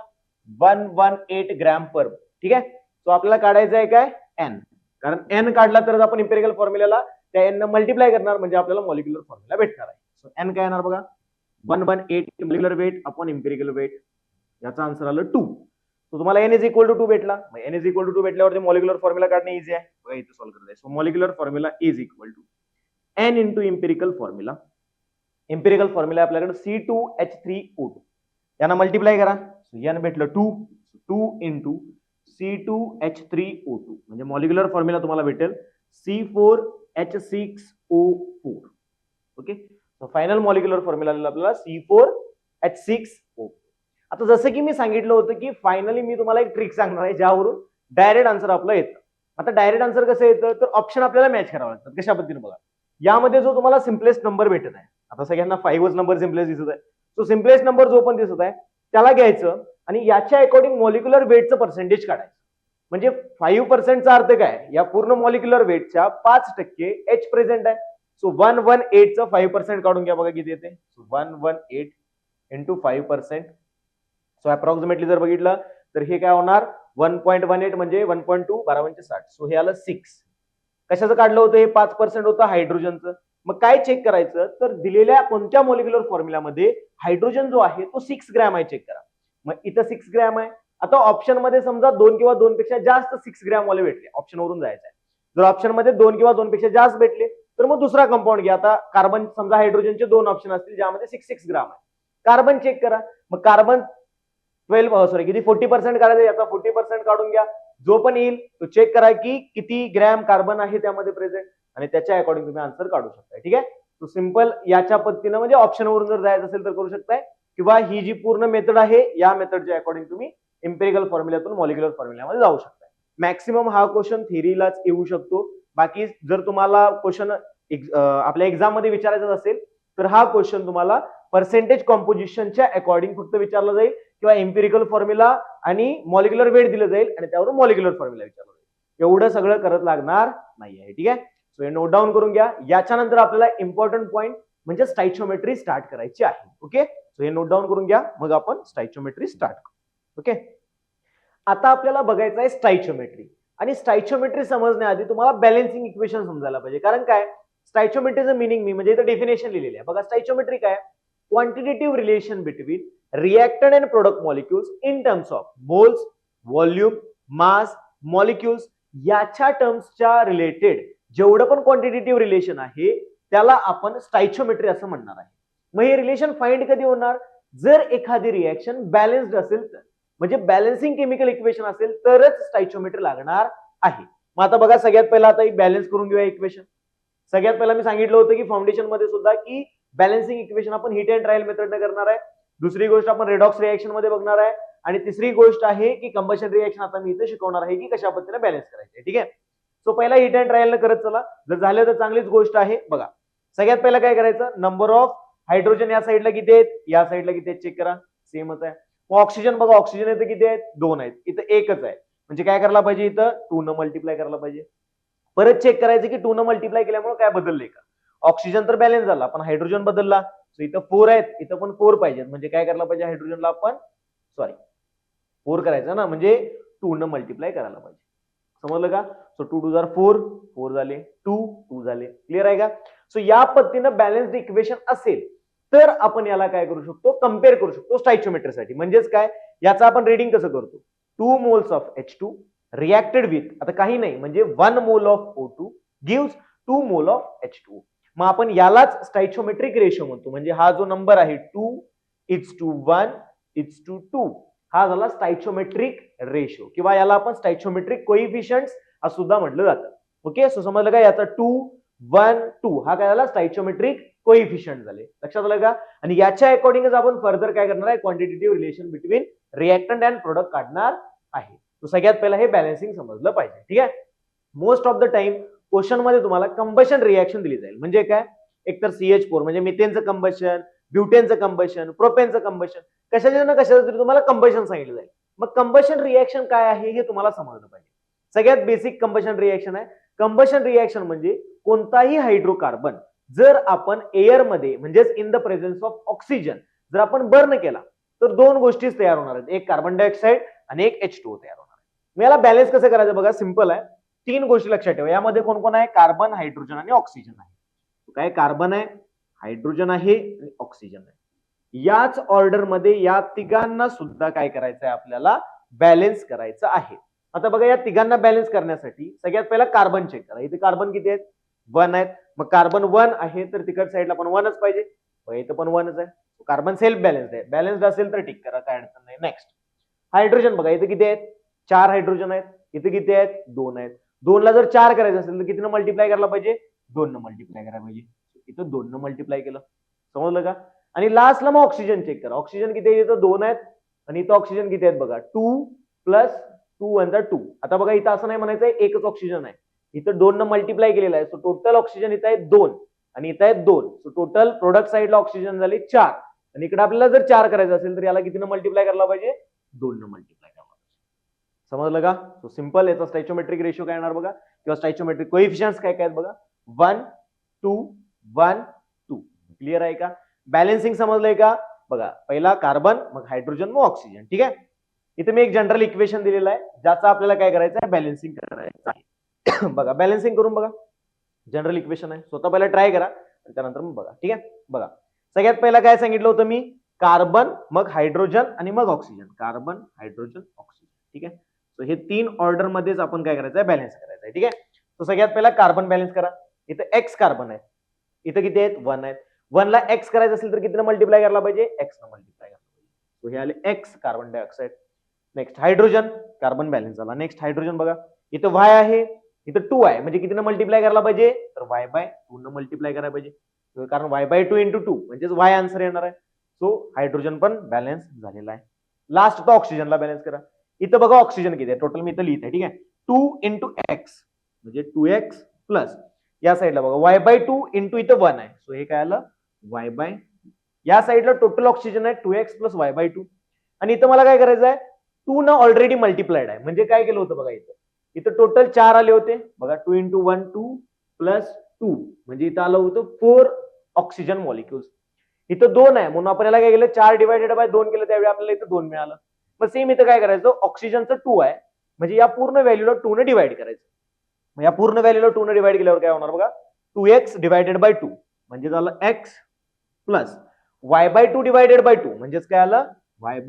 118 ग्रॅम पर मोल. ठीक आहे. सो आपल्याला काढायचं आहे काय एन, कारण एन काढला तरच आपण इम्पेरिकल फॉर्म्युल्याला त्या एन मल्टिप्लाय करणार म्हणजे आपल्याला मॉलिक्युलर फॉर्म्युला भेटणार आहे. सो एन काय येणार बघा 118 molecular weight upon empirical weight, याचा आन्सर आलं 2. सो तुम्हाला एन इज इक्वल टू 2 भेटला. मग एन इज इक्वल टू 2 भेटल्यावरती मॉलिक्युलर फॉर्म्युला काढणे इझी आहे. बघा इथे सॉल्व्ह करत आहे. So molecular formula is equal to n into empirical formula. Empirical formula आपल्याकडे C2H3O2 यांना मल्टिप्लाय करा. सो एन भेटलं 2 इंटू C2H3O2 म्हणजे मॉलिक्युलर फॉर्म्युला तुम्हाला भेटेल C4H6O4. Okay. So final molecular formula आपल्याला C4H6O. आता जसं की मी सांगितलं होतं की फायनली मी तुम्हाला एक ट्रिक सांगणार आहे ज्यावरून डायरेक्ट आन्सर आपलं येतं. आता डायरेक्ट आन्सर कसं येतं तर ऑप्शन आपल्याला मॅच करावं लागतात. कशा पद्धतीने बघा, यामध्ये जो तुम्हाला सिम्पलेस्ट नंबर भेटत आहे, आता सगळ्यांना 5च नंबर सिम्पलेस्ट दिसत आहे. सो सिम्पलेस्ट नंबर जो पण दिसत आहे त्याला घ्यायचं आणि याच्या अकॉर्डिंग मॉलिक्युलर वेटचं पर्सेंटेज काढायचं. म्हणजे 5%चा अर्थ काय, या पूर्ण मॉलिक्युलर वेटच्या 5% H प्रेझेंट आहे. सो 118चं 5% काढून घ्या बघा किती येते. So 118 into 5%. सो अप्रॉक्सिमेटली जर बघितलं तर हे काय होणार 1.18 म्हणजे 1.2 12 म्हणजे 60. सो हे आलं 6. कशाचं काढलं होतं हे 5% होतं हायड्रोजनचं. मग काय चेक करायचं तर दिलेल्या कोणत्या मॉलिक्युलर फॉर्म्युलामध्ये हायड्रोजन जो आहे तो 6 ग्रॅम आहे चेक करा. मग इथं 6 ग्रॅम आहे. आता ऑप्शन मध्ये समजा 2 किंवा 2 पेक्षा जास्त 6 ग्रॅम वाले भेटले, ऑप्शन वरून जायचं आहे. जर ऑप्शन मध्ये 2 किंवा 2 पेक्षा जास्त भेटले तर मग दुसरा कंपाऊंड घ्या. आता कार्बन समजा हायड्रोजनचे 2 ऑप्शन असतील ज्यामध्ये 6 ग्रॅम आहे. कार्बन चेक करा. मग कार्बन 40% काढायचं, याचा 40% काढून घ्या. जो पण येईल तो चेक करा की किती ग्रॅम कार्बन आहे त्यामध्ये प्रेझेंट आणि त्याच्या अकॉर्डिंग तुम्ही आन्सर काढू शकता. ठीक आहे. तो सिंपल याच्या पद्धतीनं म्हणजे ऑप्शन वरून जर जायचं असेल तर करू शकताय, किंवा ही जी पूर्ण मेथड आहे या मेथडच्या अकॉर्डिंग तुम्ही इम्पेरिकल फॉर्म्युल्यातून मॉलिक्युलर फॉर्म्युल्यामध्ये जाऊ शकता. मॅक्सिमम हा क्वेश्चन थेरीलाच येऊ शकतो. बाकी जर तुम्हाला क्वेश्चन आपल्या एक्झाम मध्ये विचारायचं असेल तर हा क्वेश्चन तुम्हाला पर्सेंटेज कॉम्पोजिशनच्या अकॉर्डिंग फक्त विचारला जाईल किंवा एम्पिरिकल फॉर्म्युला आणि मॉलिक्युलर वेट दिलं जाईल आणि त्यावरून मॉलिक्युलर फॉर्म्युला विचारला जाईल. एवढं सगळं करत लागणार नाही आहे. ठीक आहे, सो हे नोट डाऊन करून घ्या. याच्यानंतर आपल्याला इम्पॉर्टंट पॉईंट म्हणजे स्टाइचियोमेट्री स्टार्ट करायची आहे. ओके, सो हे नोट डाऊन करून घ्या, मग आपण स्टाइचियोमेट्री स्टार्ट करू. ओके, आता आपल्याला बघायचं आहे स्टाइचियोमेट्री. आणि स्टाइचियोमेट्री समजण्याआधी तुम्हाला बॅलन्सिंग इक्वेशन समजायला पाहिजे. कारण काय, स्टाइचियोमेट्रीचं मिनिंग मी म्हणजे इथं डेफिनेशन लिहिलेलं आहे बघा. स्टाइचियोमेट्री काय, quantitative relation between reactant and product molecules in terms of moles, volume, mass, molecules याच्या टर्म्सच्या रिलेटेड जेवढं पण क्वांटिटेटिव्ह रिलेशन आहे त्याला आपण स्टाइचियोमेट्री असं म्हणणार आहे. मग हे रिलेशन फाइंड कधी होणार, जर एखादी रिएक्शन बॅलन्स्ड असेल तर, म्हणजे बॅलन्सिंग केमिकल इक्वेशन असेल तरच स्टाइचियोमेट्री लागणार आहे. मग आता बघा, सगळ्यात पहिला आता ही बॅलन्स करून घेऊया इक्वेशन. सगळ्यात पहिला मी सांगितलं होतं की फाउंडेशन मध्ये सुद्धा की बॅलन्सिंग इक्वेशन आपण हिट अँड ट्रायल मेथडने करणार आहे. दुसरी गोष्ट आपण रेडॉक्स रिएक्शन मध्ये बघणार आहे. आणि तिसरी गोष्ट आहे की कंबशन रिएक्शन आता मी इथे शिकवणार आहे की कशा पद्धतीने बॅलन्स करायचे. ठीक आहे, सो पहिला हिट अँड ट्रायल करत चला. जर झालं तर चांगलीच गोष्ट आहे. बघा, सगळ्यात पहिला काय करायचं, नंबर ऑफ हायड्रोजन या साईडला किती आहेत, या साईडला किती आहेत चेक करा, सेमच आहे. ऑक्सिजन बघा, ऑक्सिजन इथं किती आहेत, 2 आहेत. इथं एकच आहे, म्हणजे काय करायला पाहिजे, इथं 2 न मल्टिप्लाय करायला पाहिजे. परत चेक करायचं की 2 न मल्टिप्लाय केल्यामुळे काय बदललंय का. ऑक्सिजन तर बॅलन्स झाला, पण हायड्रोजन बदलला. सो इथं 4 आहेत, इथं पण 4 पाहिजेत. म्हणजे काय करायला पाहिजे, हायड्रोजनला आपण 4 करायचं ना, म्हणजे 2 न मल्टिप्लाय करायला पाहिजे. समजलं का. सो 2 2 4, 4 झाले, 2 2 झाले. क्लिअर आहे का. सो या पद्धतीनं बॅलन्स्ड इक्वेशन असेल तर आपण याला काय करू शकतो, कम्पेअर करू शकतो स्टाइचियोमेट्रीसाठी. म्हणजेच काय, याचं आपण रिडिंग कसं करतो, 2 moles of H2 reacted with, आता काही नाही म्हणजे 1 mole of O2 gives 2 mole of H2. मग आपण यालाच स्टाइचियोमेट्रिक रेशो म्हणतो. म्हणजे हा जो नंबर आहे 2:1:2 हा झाला स्टाइचियोमेट्रिक रेशो, किंवा याला आपण स्टाइचियोमेट्रिक कोइफिशियंट्स असं सुद्धा म्हटलं जातं. ओके, सो समजलं का, याचा 2:1:2 हा काय झाला, स्टाइचियोमेट्रिक कोइफिशियंट झाले. लक्षात आलं का. आणि याच्या अकॉर्डिंगच आपण फर्दर काय करणार आहे, quantitative relation between reactant and product काढणार आहे. तो सगळ्यात पहिला हे बॅलन्सिंग समजलं पाहिजे. ठीक आहे, most of the time question मध्ये तुम्हाला कंबशन रिएक्शन दिली जाईल. म्हणजे काय, एकतर CH4 म्हणजे मिथेनचं कंबशन, ब्युटेनचं कंबशन, प्रोपेनचं कंबशन, कशाच्या ना कशाचं तरी तुम्हाला कंबशन सांगितलं जाईल. मग कंबशन रिएक्शन काय आहे हे तुम्हाला समजलं पाहिजे. सगळ्यात बेसिक कंबशन रिएक्शन आहे. कंबशन रिएक्शन म्हणजे कोणताही हायड्रोकार्बन जर आपण एअर मध्ये म्हणजेच in the presence of oxygen जर आपण बर्न केला तर 2 गोष्टीच तयार होणार आहेत, एक कार्बन डायऑक्साईड आणि एक H2O तयार होणार आहे. मी याला बॅलन्स कसं करायचं बघा, सिंपल आहे. 3 गोष्टी लक्षात ठेवा. यामध्ये कोण कोण आहे, कार्बन, हायड्रोजन आणि ऑक्सिजन आहे. काय, कार्बन आहे, हायड्रोजन आहे आणि ऑक्सिजन आहे. याच ऑर्डर मध्ये या तिघांना सुद्धा काय करायचं आहे, आपल्याला बॅलन्स करायचं आहे. आता बघा, या तिघांना बॅलन्स करण्यासाठी सगळ्यात पहिला कार्बन चेक करा. इथे कार्बन किती आहेत, 1 आहेत. मग कार्बन 1 आहे तर तिकड साईडला पण 1च पाहिजे. इथं पण 1च आहे. कार्बन सेल्फ बॅलन्स्ड आहे. बॅलन्स्ड असेल तर टिक करा, काय अडचण नाही. नेक्स्ट हायड्रोजन बघा, इथे किती आहेत, 4 हायड्रोजन आहेत. इथे किती आहेत, 2 आहेत. 2 ला जर 4 करायचं असेल तर कितीनं मल्टिप्लाय करायला पाहिजे, 2 न मल्टिप्लाय करायला पाहिजे. इथं 2 न मल्टिप्लाय केलं. समजलं का. आणि लास्टला मग ऑक्सिजन चेक करा. ऑक्सिजन किती आहे, इथं 2 आहेत आणि इथं ऑक्सिजन किती आहेत बघा, 2 + 2 = 2. आता बघा, इथं असं नाही म्हणायचं एकच ऑक्सिजन आहे, इथं 2 न मल्टिप्लाय केलेला आहे. सो टोटल ऑक्सिजन इथं आहे 2 आणि इथं आहे 2. सो टोटल प्रोडक्ट साईडला ऑक्सिजन झाले 4. आणि इकडे आपल्याला जर 4 करायचं असेल तर याला कितीनं मल्टिप्लाय करायला पाहिजे, 2 न मल्टिप्लाय करायला पाहिजे. समजलं का. सो सिंपल, याचा स्टाइचियोमेट्रिक रेशो काय येणार बघा, किंवा स्टाइचियोमेट्रिक कोइफिशियंट्स काय काय आहेत बघा, 1 2 1 2. क्लिअर आहे का. बॅलन्सिंग समजलंय का. बघा, पहिला कार्बन, मग हायड्रोजन, मग ऑक्सिजन. ठीक आहे, इथे मी एक जनरल इक्वेशन दिलेलं आहे ज्याचा आपल्याला काय करायचं आहे, बॅलन्सिंग करायचं आहे. बघा, बॅलन्सिंग करून बघा. जनरल इक्वेशन आहे, स्वतः पहिला ट्राय करा आणि त्यानंतर मग बघा. ठीक आहे, बघा, सगळ्यात पहिला काय सांगितलं होतं मी, कार्बन, मग हायड्रोजन आणि मग ऑक्सिजन. Carbon, hydrogen, oxygen. ठीक आहे, सो हे 3 ऑर्डर मध्येच आपण काय करायचं आहे, बॅलन्स करायचं आहे. ठीक आहे, सो सगळ्यात पहिला कार्बन बॅलन्स करा. इथं एक्स कार्बन आहे, इथं किती आहेत, 1 आहेत. 1 ला एक्स करायचं असेल तर कितीनं मल्टिप्लाय करायला पाहिजे, एक्स न मल्टिप्लाय करायला पाहिजे. सो हे आले x carbon dioxide. Next hydrogen, carbon balance झाला. नेक्स्ट हायड्रोजन बघा, इथं वाय आहे, इथं 2 आहे, म्हणजे कितीनं मल्टिप्लाय करायला पाहिजे, तर y/2 न मल्टिप्लाय करायला पाहिजे. कारण y/2 × 2 म्हणजेच y आन्सर येणार आहे. सो हायड्रोजन पण बॅलन्स झालेला आहे. लास्ट होता ऑक्सिजनला बॅलन्स करा. इथं बघा ऑक्सिजन किती आहे, टोटल मी इथं लिहित आहे. ठीक आहे, 2 × x म्हणजे 2x + या साईडला बघा y/2 इंटू इथं 1 आहे. सो हे काय आलं y/, या साईडला टोटल ऑक्सिजन आहे 2x प्लस y/2 आणि इथं मला काय करायचं आहे 2 न ऑलरेडी मल्टिप्लाइड आहे. म्हणजे काय केलं होतं बघा इथं टोटल 4 आले होते बघा 2 इंटू 1 2 प्लस 2 म्हणजे इथं आलं होतं 4 ऑक्सिजन मॉलिक्युल्स. इथं 2 आहे म्हणून आपण याला काय केलं 4 डिवायडेड बाय 2 केलं त्यावेळी आपल्याला इथं 2 मिळालं. मग सेम इथं काय करायचं ऑक्सिजनचं 2 आहे म्हणजे या पूर्ण व्हॅल्यूला 2 ने डिवाइड करायचं. मग या पूर्ण व्हॅल्यूला 2 ने डिवाइड केल्यावर काय होणार बघा 2x डिवायडेड बाय 2 म्हणजे झालं x plus y/2 divided by 2 म्हणजेच काय आलं y/,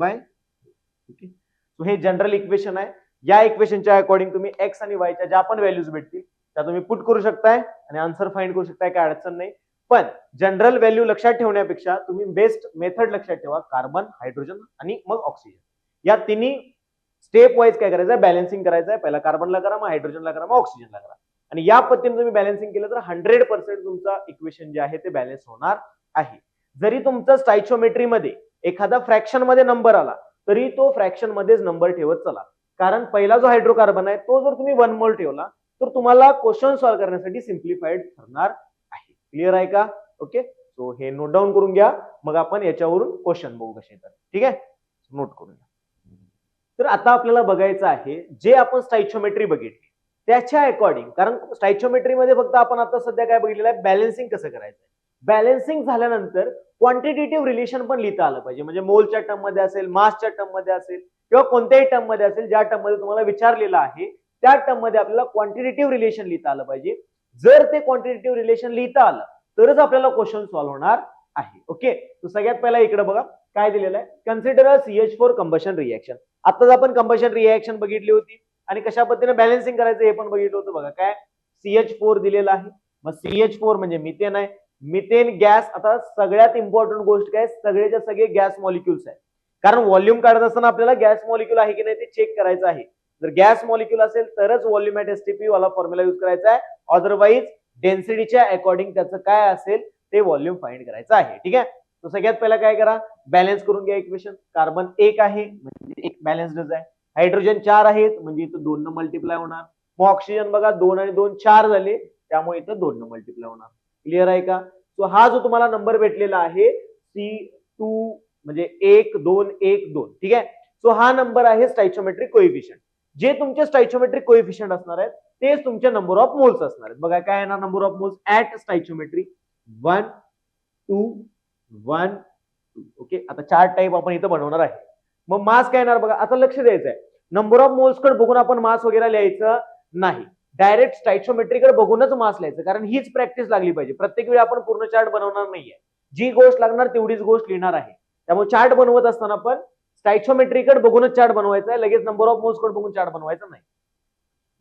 ओके. सो हे जनरल इक्वेशन आहे. या इक्वेशनच्या अकॉर्डिंग तुम्ही x आणि y च्या ज्या पण व्हॅल्यूज भेटतील त्या तुम्ही पुट करू शकताय आणि आन्सर फाइंड करू शकताय, काय अडचण नाही. पण जनरल व्हॅल्यू लक्षात ठेवण्यापेक्षा तुम्ही बेस्ट मेथड लक्षात ठेवा, कार्बन, हायड्रोजन आणि मग ऑक्सिजन. या तिन्ही स्टेप वाईज काय करायचं बॅलन्सिंग करायचं आहे. पहिला कार्बनला करा, मग हायड्रोजनला करा, मग ऑक्सिजनला करा. आणि या पद्धतीने तुम्ही बॅलन्सिंग केलं तर 100% तुमचा इक्वेशन जे आहे ते बॅलन्स होणार आहे. जरी तुमचा स्टायचिओमेट्री मध्ये एखादा फ्रॅक्शन मध्ये नंबर आला तरी तो फ्रॅक्शन मध्येच नंबर ठेवत चला, कारण पहिला जो हायड्रोकार्बन आहे तो जर तुम्ही 1 मोल ठेवला तर तुम्हाला क्वेश्चन सॉल्व्ह करण्यासाठी सिम्प्लिफाईड ठरणार आहे. क्लिअर आहे का? ओके. सो हे नोट डाऊन करून घ्या, मग आपण याच्यावरून क्वेश्चन बघू कसे येतात. ठीक आहे, नोट करून घ्या. तर आता आपल्याला बघायचं आहे जे आपण स्टायचिओमेट्री बघितली त्याच्या अकॉर्डिंग, कारण स्टायचिओमेट्री मध्ये फक्त आपण आता सध्या काय बघितलेलं आहे बॅलन्सिंग कसं करायचं. बॅलन्सिंग झाल्यानंतर क्वांटिटेटिव्ह रिलेशन पण लिहिता आलं पाहिजे, म्हणजे मोलच्या टर्म मध्ये असेल, मासच्या टर्म मध्ये असेल किंवा कोणत्याही टर्म मध्ये असेल, ज्या टर्म मध्ये तुम्हाला विचारलेलं आहे त्या टर्म मध्ये आपल्याला क्वांटिटेटिव्ह रिलेशन लिहिता आलं पाहिजे. जर ते क्वांटिटेटिव्ह रिलेशन लिहिता आलं तरच आपल्याला क्वेश्चन सॉल्व्ह होणार आहे. ओके. तर सगळ्यात पहिला इकडे बघा काय दिलेलं आहे, कन्सिडर अ CH4 कंबशन रिएक्शन. आताच आपण कंबशन रिएक्शन बघितली होती आणि कशा पद्धतीने बॅलन्सिंग करायचं हे पण बघितलं होतं. बघा काय CH4 दिलेला आहे, मग CH4 म्हणजे मिथेन आहे. मिथेन गॅस, आता सगळ्यात इम्पॉर्टंट गोष्ट काय, सगळेच्या सगळे गॅस मॉलिक्युल्स आहे, कारण व्हॉल्यूम काढत असताना आपल्याला गॅस मॉलिक्युल आहे की नाही ते चेक करायचं आहे. जर गॅस मॉलिक्युल असेल तरच व्हॉल्यूम ऍट एसटीपी वाला फॉर्म्युला युज करायचा आहे, अदरवाईज डेन्सिटीच्या अकॉर्डिंग त्याचं काय असेल ते व्हॉल्यूम फाइंड करायचं आहे. ठीक आहे. तर सगळ्यात पहिला काय करा बॅलन्स करून घ्या इक्वेशन. कार्बन 1 आहे म्हणजे एक बॅलन्स्डच आहे, हायड्रोजन 4 आहेत म्हणजे इथं 2 न मल्टिप्लाय होणार, मग ऑक्सिजन बघा 2 आणि 2 4 झाले त्यामुळे इथं 2 न मल्टिप्लाय होणार. क्लिअर आहे का? सो हा जो तुम्हाला नंबर भेटलेला आहे C2 म्हणजे 1 2 1 2, ठीक आहे. सो हा नंबर आहे स्टायचिओमेट्रिक कोएफिशियंट. जे तुमचे स्टायचिओमेट्रिक कोएफिशियंट असणार आहेत तेच तुमचे नंबर ऑफ मोल्स असणार आहेत. बघा काय येणार number of moles at stoichiometry 1 2 1 2. Okay. आता चार्ट टाइप आपण इथं बनवणार आहे. मग मास काय येणार बघा, आता लक्ष द्यायचं आहे, नंबर ऑफ मोल्स कडे बघून आपण मास वगैरे लिहायचं नाही, डायरेक्ट स्टायचिओमेट्री कडे बघूनच मास लिहायचं, कारण हीच प्रॅक्टिस लागली पाहिजे. प्रत्येक वेळी आपण पूर्ण चार्ट बनवणार नाहीये, जी गोष्ट लागणार तेवढीच गोष्ट लिहिणार आहे. त्यामुळे चार्ट बनवत असताना पण स्टायचिओमेट्री कडे बघूनच चार्ट बनवायचा आहे, लगेच नंबर ऑफ मोल्स कडे बघून चार्ट बनवायचा नाही.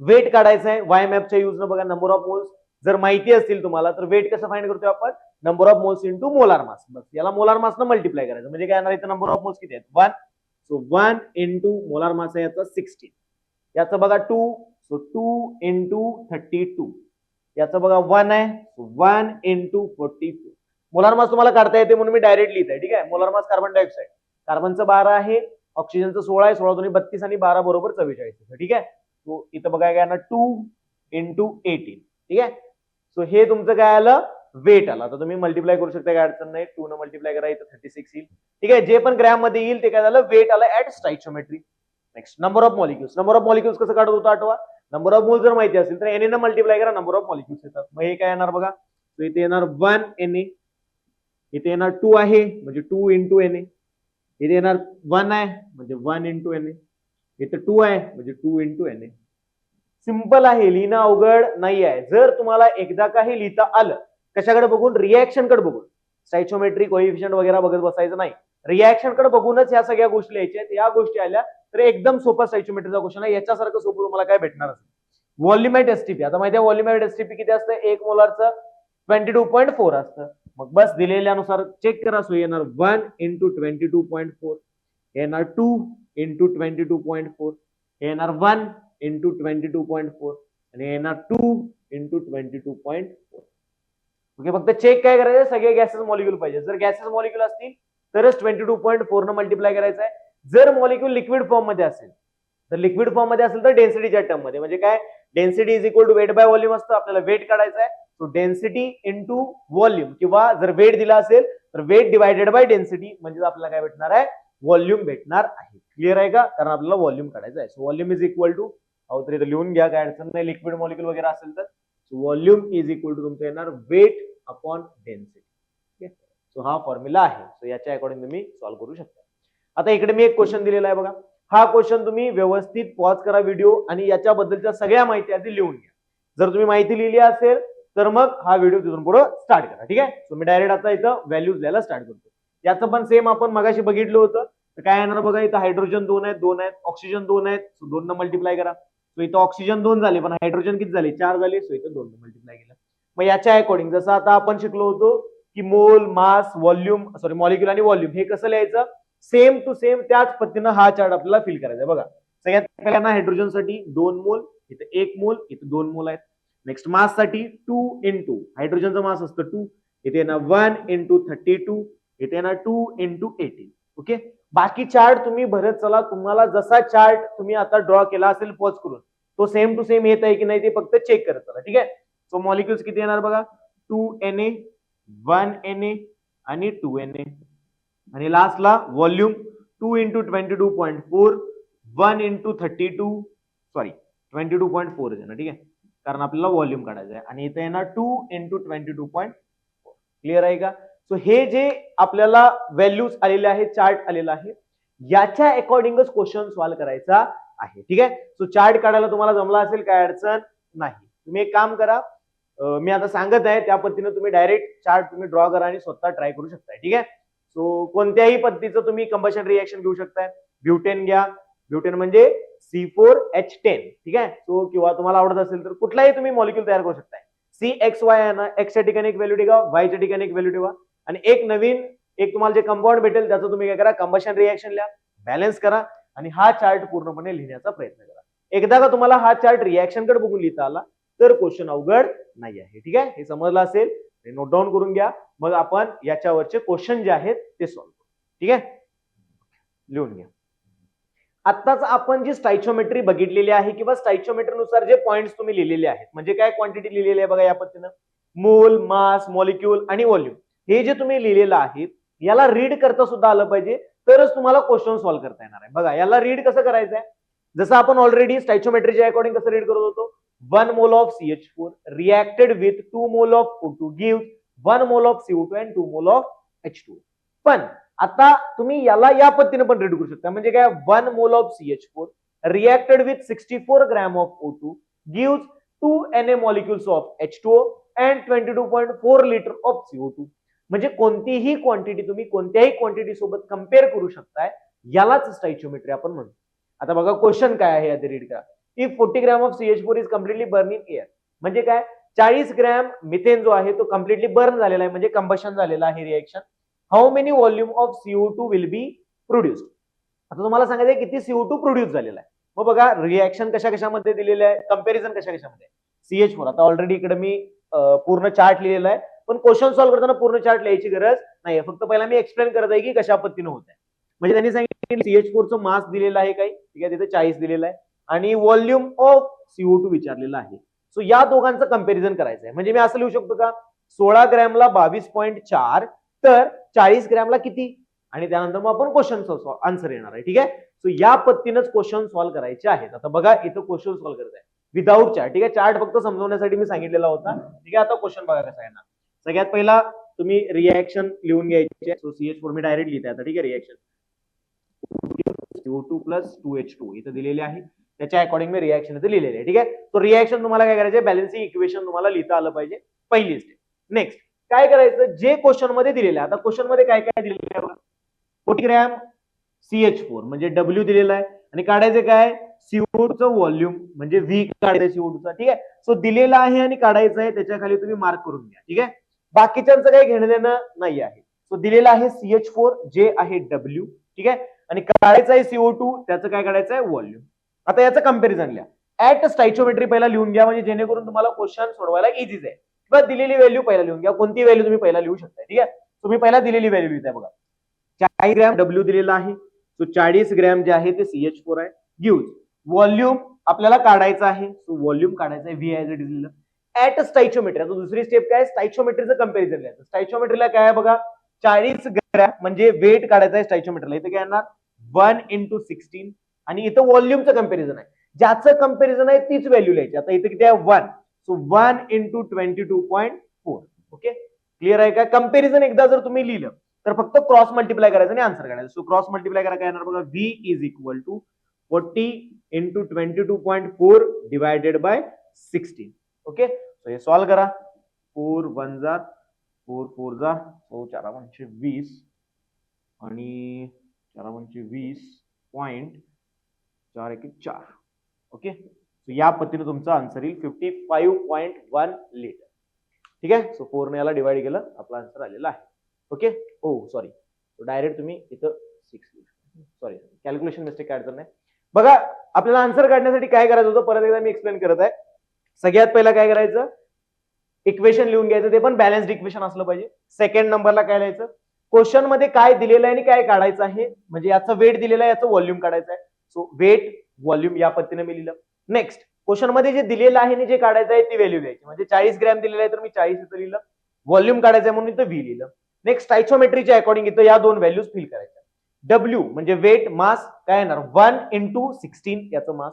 वेट काढायचं आहे वाय मॅपच्या युजनं. बघा नंबर ऑफ मोल्स जर माहिती असतील तुम्हाला तर वेट कसं फाइंड करतोय आपण, number of moles into molar mass. बस याला मोलार मास न मल्टिप्लाय करायचं म्हणजे काय येणार, इथं नंबर ऑफ मोल्स किती आहेत 1. सो 1 इंटू मोलार मास आहे याचा 16, याचं बघा 2, सो 2 इंटू 32, याचं बघा 1 आहे, सो 1 इंटू 44. मोलार मास तुम्हाला काढता येते म्हणून मी डायरेक्ट लिहित आहे. ठीक आहे. मोलार मास कार्बन डायऑक्साईड, कार्बनचं 12 आहे, ऑक्सिजनचं 16 आहे, 16 2 32 आणि 12 बरोबर 44. ठीक आहे. सो इथं बघा काय 2 इंटू 18. ठीक आहे. सो हे तुमचं काय आलं वेट आला. तर तुम्ही मल्टिप्लाय करू शकता, काय अडचण नाही. 2 न मल्टिप्लाय करा इथं 36 येईल. ठीक आहे. जे पण ग्रॅम मध्ये येईल ते काय झालं वेट आलं at stoichiometry. Next number of molecules. Number of molecules कसं काढत होतं आठवा, नंबर ऑफ मोल जर माहिती असेल तर एन न मल्टिप्लाय करा, नंबर ऑफ मॉलिक्युल्स येतात. मग हे काय येणार बघा, सो इथे येणार 1 Na, इथे येणार 2 आहे म्हणजे 2 इंटू Na, इथे येणार 1 आहे म्हणजे 1 इंटू Na, इथे 2 आहे म्हणजे 2 इंटू Na. सिंपल आहे, लिहिणं अवघड नाही आहे. जर तुम्हाला एकदा काही लिहिता आलं, कशाकडे बघून, रिएक्शन कडे बघून, स्टायचिओमेट्री कोएफिशियंट वगैरे बघत बसायचं नाही, रिएक्शन कडे बघूनच ह्या सगळ्या गोष्टी लिहायच्या. या गोष्टी आल्या तर एकदम सोपा स्टायचिओमेट्रीचा क्वेश्चन आहे. याच्यासारखं सोपं तुम्हाला काय भेटणार असेल, व्हॉल्यूम ऍट एसटीपी. आता माहिती आहे व्हॉल्यूम ऍट एसटीपी किती असतं, 1 मोलारचं 22.4 असतं. मग बस दिलेल्यानुसार चेक करा. सो येणार 1 इंटू 22.4, येणार 2 इंटू 22.4, येणार 1 इंटू 22.4 आणि येणार 2 इंटू 22.4. ओके. फक्त चेक काय करायचं, सगळे गॅसेस मॉलिक्युल पाहिजे. जर गॅसेस मॉलिक्युल असतील तरच 22.4 न मल्टिप्लाय करायचं आहे. जर मॉलिक्युल लिक्विड फॉर्म मध्ये असेल तर लिक्विड फॉर्म मध्ये असेल तर डेन्सिटीच्या टर्म मध्ये, म्हणजे काय density is equal to weight by volume असतं. आपल्याला वेट काढायचं आहे. सो डेन्सिटी इंटू व्हॉल्यूम, किंवा जर वेट दिला असेल तर वेट डिवायडेड बाय डेन्सिटी, म्हणजे आपल्याला काय भेटणार आहे, व्हॉल्यूम भेटणार आहे. क्लिअर आहे का? कारण आपल्याला व्हॉल्यूम काढायचं आहे. So volume is equal to, तर इथं लिहून घ्या, काय अडचण नाही, लिक्विड मॉलिक्युल वगैरे असेल तर व्हॉल्यूम इज इक्वल टू तुमचं येणार वेट अपॉन डेन्सिटी. सो हा फॉर्म्युला आहे. सो याच्या अकॉर्डिंग तुम्ही सॉल्व्ह करू शकता. आता इकडे मी एक क्वेश्चन दिलेला आहे बघा. हा क्वेश्चन तुम्ही व्यवस्थित पॉज करा व्हिडिओ आणि याच्याबद्दलच्या सगळ्या माहिती आधी लिहून घ्या. जर तुम्ही माहिती लिहिली असेल तर मग हा व्हिडिओ तिथून पुढे स्टार्ट करा. ठीक आहे. सो मी डायरेक्ट आता इथं व्हॅल्यूज लिहायला स्टार्ट करतो. याचं पण सेम आपण मगाशी बघितलं होतं. तर काय येणार बघा, इथं हायड्रोजन 2 आहेत, ऑक्सिजन 2 आहेत, सो 2 न मल्टिप्लाय करा. सो इथं ऑक्सिजन 2 झाले, पण हायड्रोजन किती झाले, 4 झाले, सो इथं 2 न मल्टिप्लाय केलं. मग याच्या अकॉर्डिंग जसं आता आपण शिकलो होतो की मोल, मास, व्हॉल्यूम, सॉरी मॉलिक्युल आणि व्हॉल्यूम हे कसं लिहायचं, सेम टू सेम त्याच पद्धतीनं हा चार्ट आपल्याला फिल करायचा. बघा सगळ्यात पहिल्यांदा हायड्रोजन साठी 2 मोल, इथं 1 मोल, इथं 2 मोल आहेत. नेक्स्ट मास साठी 2 इंटू हायड्रोजनचं मास असतं 2, इथे ना 1 इंटू 32, इथे ना 2 इंटू 18. ओके. बाकी चार्ट तुम्ही भरत चला, तुम्हाला जसा चार्ट तुम्ही आता ड्रॉ केला असेल पॉज करून तो सेम टू सेम येत आहे की नाही ते फक्त चेक करत चला. ठीक आहे. सो मॉलिक्युल्स किती येणार बघा, 2Na, 1Na आणि 2Na. आणि लास्टला व्हॉल्यूम 2 इंटू 22.4, 1 इंटू 32, सॉरी 22.4 आहे ना. ठीक आहे, कारण आपल्याला व्हॉल्यूम काढायचं आहे. आणि इथे येणार 2 इंटू 22.4. क्लिअर आहे का? सो हे जे आपल्याला व्हॅल्यूज आलेले आहेत, चार्ट आलेला आहे, याच्या अकॉर्डिंगच क्वेश्चन सॉल्व्ह करायचा आहे. ठीक आहे. सो चार्ट काढायला तुम्हाला जमला असेल, काय अडचण नाही. तुम्ही एक काम करा, मी आता सांगत आहे त्या पद्धतीने तुम्ही डायरेक्ट चार्ट तुम्ही ड्रॉ करा आणि स्वतः ट्राय करू शकताय. ठीक आहे. सो कोणत्याही पद्धतीचं तुम्ही कंबशन रिएक्शन घेऊ शकताय. ब्युटेन घ्या, ब्युटेन म्हणजे C4H10. ठीक आहे. सो किंवा तुम्हाला आवडत असेल तर कुठलाही तुम्ही मॉलिक्युल तयार करू शकताय. CXY आहे ना, X च्या ठिकाणी एक व्हॅल्यू ठेवा, Y च्या ठिकाणी एक व्हॅल्यू ठेवा आणि एक नवीन एक तुम्हाला जे कंपाऊंड भेटेल त्याचं तुम्ही काय करा, कंबशन रिएक्शन लिहा, बॅलन्स करा आणि हा चार्ट पूर्णपणे लिहिण्याचा प्रयत्न करा. एकदा का तुम्हाला हा चार्ट रिएक्शन कडे बघून लिहिता आला तर क्वेश्चन अवघड नाही आहे. ठीक आहे. हे समजलं असेल, नोट डाऊन करून घ्या, मग आपण याच्यावरचे क्वेश्चन जे आहेत ते सॉल्व्ह करू. ठीक आहे, लिहून घ्या. आत्ताच आपण जी स्टाइचियोमेट्री बघितलेली आहे किंवा स्टाइचियोमेट्री नुसार जे पॉइंट्स तुम्ही लिहिलेले आहेत, म्हणजे काय क्वांटिटी लिहिलेली आहे बघा या पद्धतीनं, मोल, मास, मॉलिक्यूल आणि व्हॉल्यूम, हे जे तुम्ही लिहिलेलं आहे याला रीड करता सुद्धा आलं पाहिजे, तरच तुम्हाला क्वेश्चन सॉल्व्ह करता येणार आहे. बघा याला रीड कसं करायचं आहे, जसं आपण ऑलरेडी स्टाइचियोमेट्रीच्या अकॉर्डिंग कसं रीड करत होतो, 1 mole of CH4 reacted with 2 mole of O2 gives 1 mole of CO2 and 2 mole of H2. पण आता तुम्ही याला या पद्धतीने पण रीड करू शकता, म्हणजे काय, 1 mole of CH4 reacted with 64 gram of O2 gives 2 Na molecules of H2O and 22.4 litre of CO2. म्हणजे कोणतीही क्वांटिटी तुम्ही कोणत्याही क्वांटिटी सोबत कंपेअर करू शकताय, यालाच स्टाइचियोमेट्री आपण म्हणतो. आता बघा क्वेश्चन काय आहे, आधी रीड करा. If 40 gram of CH4 is completely burn in air, म्हणजे काय, 40 ग्रॅम मिथेन जो आहे तो कम्प्लिटली बर्न झालेला आहे, म्हणजे कंबशन झालेला आहे reaction. How many volume of CO2 will be produced. आता तुम्हाला सांगायचं किती CO2 प्रोड्यूस झालेला आहे. मग बघा रिएक्शन कशा कशामध्ये दिलेले आहे, कंपॅरिझन कशा कशामध्ये. CH4 आता ऑलरेडी इकडे मी पूर्ण चार्ट लिहिलेला आहे, पण क्वेश्चन सॉल्व्ह करताना पूर्ण चार्ट लिहायची गरज नाही, फक्त पहिला मी एक्सप्लेन करत आहे की कशा पद्धतीने होत आहे. म्हणजे त्यांनी सांगितलं CH4 चं मास दिलेलं आहे काही, ठीक आहे, तिथे 40 दिलेलं आहे आणि व्हॉल्यूम ऑफ CO2 विचारलेला आहे. सो या दोघांचं कंपॅरिझन करायचं आहे. म्हणजे मी असं लिहू शकतो का, 16 ग्रॅमला 22.4 तर 40 ग्रॅमला किती, आणि त्यानंतर मग आपण क्वेश्चन आन्सर येणार आहे. ठीक आहे. सो या पद्धतीनेच क्वेश्चन सॉल्व्ह करायचे आहेत. आता बघा इथं क्वेश्चन सॉल्व्ह करत आहे विदाऊट चार्ट. ठीक आहे, चार्ट फक्त समजवण्यासाठी मी सांगितलेला होता. ठीक आहे, आता क्वेश्चन बघा कसा येणार. सगळ्यात पहिला तुम्ही रिएक्शन लिहून घ्यायचे. सो CH4 मी डायरेक्ट लिहिते आता. ठीक आहे, रिएक्शन CO2 प्लस 2H2 इथं दिलेले आहे, त्याच्या अकॉर्डिंग मी रिएक्शन इथे लिहिलेले आहे. ठीक आहे. तो रिएक्शन तुम्हाला काय करायचं, बॅलन्सिंग इक्वेशन तुम्हाला लिहिता आलं पाहिजे, पहिली स्टेप. नेक्स्ट काय करायचं, जे क्वेश्चन मध्ये दिलेलं आहे, आता क्वेश्चन मध्ये काय काय दिलेलं आहे, 40 ग्रॅम CH4 म्हणजे W दिलेला आहे आणि काढायचं काय, CO2 चं व्हॉल्यूम म्हणजे V काढायचं CO2 चा. ठीक आहे. सो दिलेला आहे आणि काढायचं आहे, त्याच्या खाली तुम्ही मार्क करून घ्या. ठीक आहे, बाकीच्यांचं काही घेणं देणं नाही आहे. सो दिलेला आहे CH4 जे आहे W. ठीक आहे, आणि काढायचं आहे CO2, त्याचं काय काढायचं आहे, व्हॉल्यूम. आता याचं कंपॅरिझन लिहा. ऍट स्टाइचियोमेट्री पहिला लिहून घ्या, म्हणजे जेणेकरून तुम्हाला क्वेश्चन सोडवायला इझीच आहे. किंवा दिलेली व्हॅल्यू पहिला लिहून घ्या, कोणती व्हॅल्यू तुम्ही पहिला लिहू शकता. ठीक आहे, तुम्ही पहिला दिलेली व्हॅल्यू लिहिताय बघा. 40 ग्रॅम W दिलेला आहे, सो 40 ग्रॅम जे आहे ते CH4 आहे, गिव्स व्हॉल्यूम आपल्याला काढायचं आहे, सो व्हॉल्यूम काढायचं आहे, V ऍज इट इज लिहिलं. ऍट स्टाइचियोमेट्री. आता दुसरी स्टेप काय, स्टाइचियोमेट्रीचं कंपॅरिझन लिहायचं. स्टाइचियोमेट्रीला काय आहे बघा, 40 ग्रॅम म्हणजे वेट काढायचा आहे स्टाइचियोमेट्रीला. इथे काय येणार 1 × 16 आणि इथं व्हॉल्यूमचं कंपॅरिझन आहे. ज्याचं कंपॅरिझन आहे तीच व्हॅल्यू लिहायची. आता इथे किती आहे 1, सो 1 × 22.4. ओके, क्लिअर आहे का? कंपॅरिझन एकदा जर तुम्ही लिहिलं तर फक्त क्रॉस मल्टिप्लाय करायचं आणि आन्सर काढायचं. सो क्रॉस मल्टिप्लाय करा, काय येणार बघा, v = 40 × 22.4 divided by 16. Okay, so हे सॉल्व करा. 4 1 जा 4 4 जा, सो 4 × 20 आणि 4 × 20.4 × 4. ओके, सो या पद्धतीने तुमचा आन्सर येईल 55.1 लिटर. ठीक आहे, सो 4 ने याला डिवाइड केलं, आपला आन्सर आलेला आहे. ओके, ओ सॉरी, डायरेक्ट तुम्ही इथं 6, सॉरी कॅल्क्युलेशन मिस्टेक काय अडचण नाही. बघा, आपल्याला आन्सर काढण्यासाठी काय करायचं होतं, परत एकदा मी एक्सप्लेन करत आहे. सगळ्यात पहिला काय करायचं, इक्वेशन लिहून घ्यायचं, ते पण बॅलन्स्ड इक्वेशन असलं पाहिजे. सेकंड नंबरला काय लिहायचं, क्वेश्चन मध्ये काय दिलेलं आहे आणि काय काढायचं आहे, म्हणजे याचं वेट दिलेलं आहे, याचं व्हॉल्यूम काढायचं आहे. सो वेट व्हॉल्यूम या पद्धतीने मी लिहिलं. नेक्स्ट, क्वेश्चन मध्ये जे दिलेलं आहे आणि जे काढायचं आहे ती व्हॅल्यू द्यायची. म्हणजे 40 ग्रॅम दिलेलं आहे तर मी 40 इथं लिहिलं, व्हॉल्यूम काढायचं आहे म्हणून इथं व्ही लिहिलं. नेक्स्ट, स्टाइचियोमेट्रीच्या अकॉर्डिंग इथं या दोन व्हॅल्यूज फिल करायच्या. डब्ल्यू म्हणजे वेट, मास काय येणार 1 × 16 याचं मास.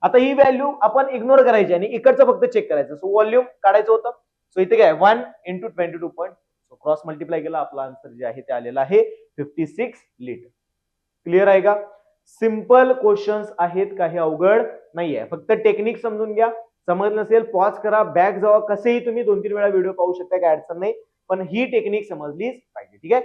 आता ही व्हॅल्यू आपण इग्नोर करायची आणि इकडचं फक्त चेक करायचं. सो व्हॉल्यूम काढायचं होतं. सो इथे काय 1 × 22. सो क्रॉस मल्टिप्लाय केला, आपला आन्सर जे आहे ते आलेला आहे 56 लिटर. क्लिअर आहे का? सिंपल क्वेश्चन्स आहेत, काही अवघड नाहीये. फक्त टेक्निक समजून घ्या. समज नसेल पॉज करा, बॅक जावा, कसेही तुम्ही 2-3 वेळा व्हिडिओ पाहू शकता, काय अडचण नाही. पण ही टेक्निक समजलीच पाहिजे. ठीक आहे,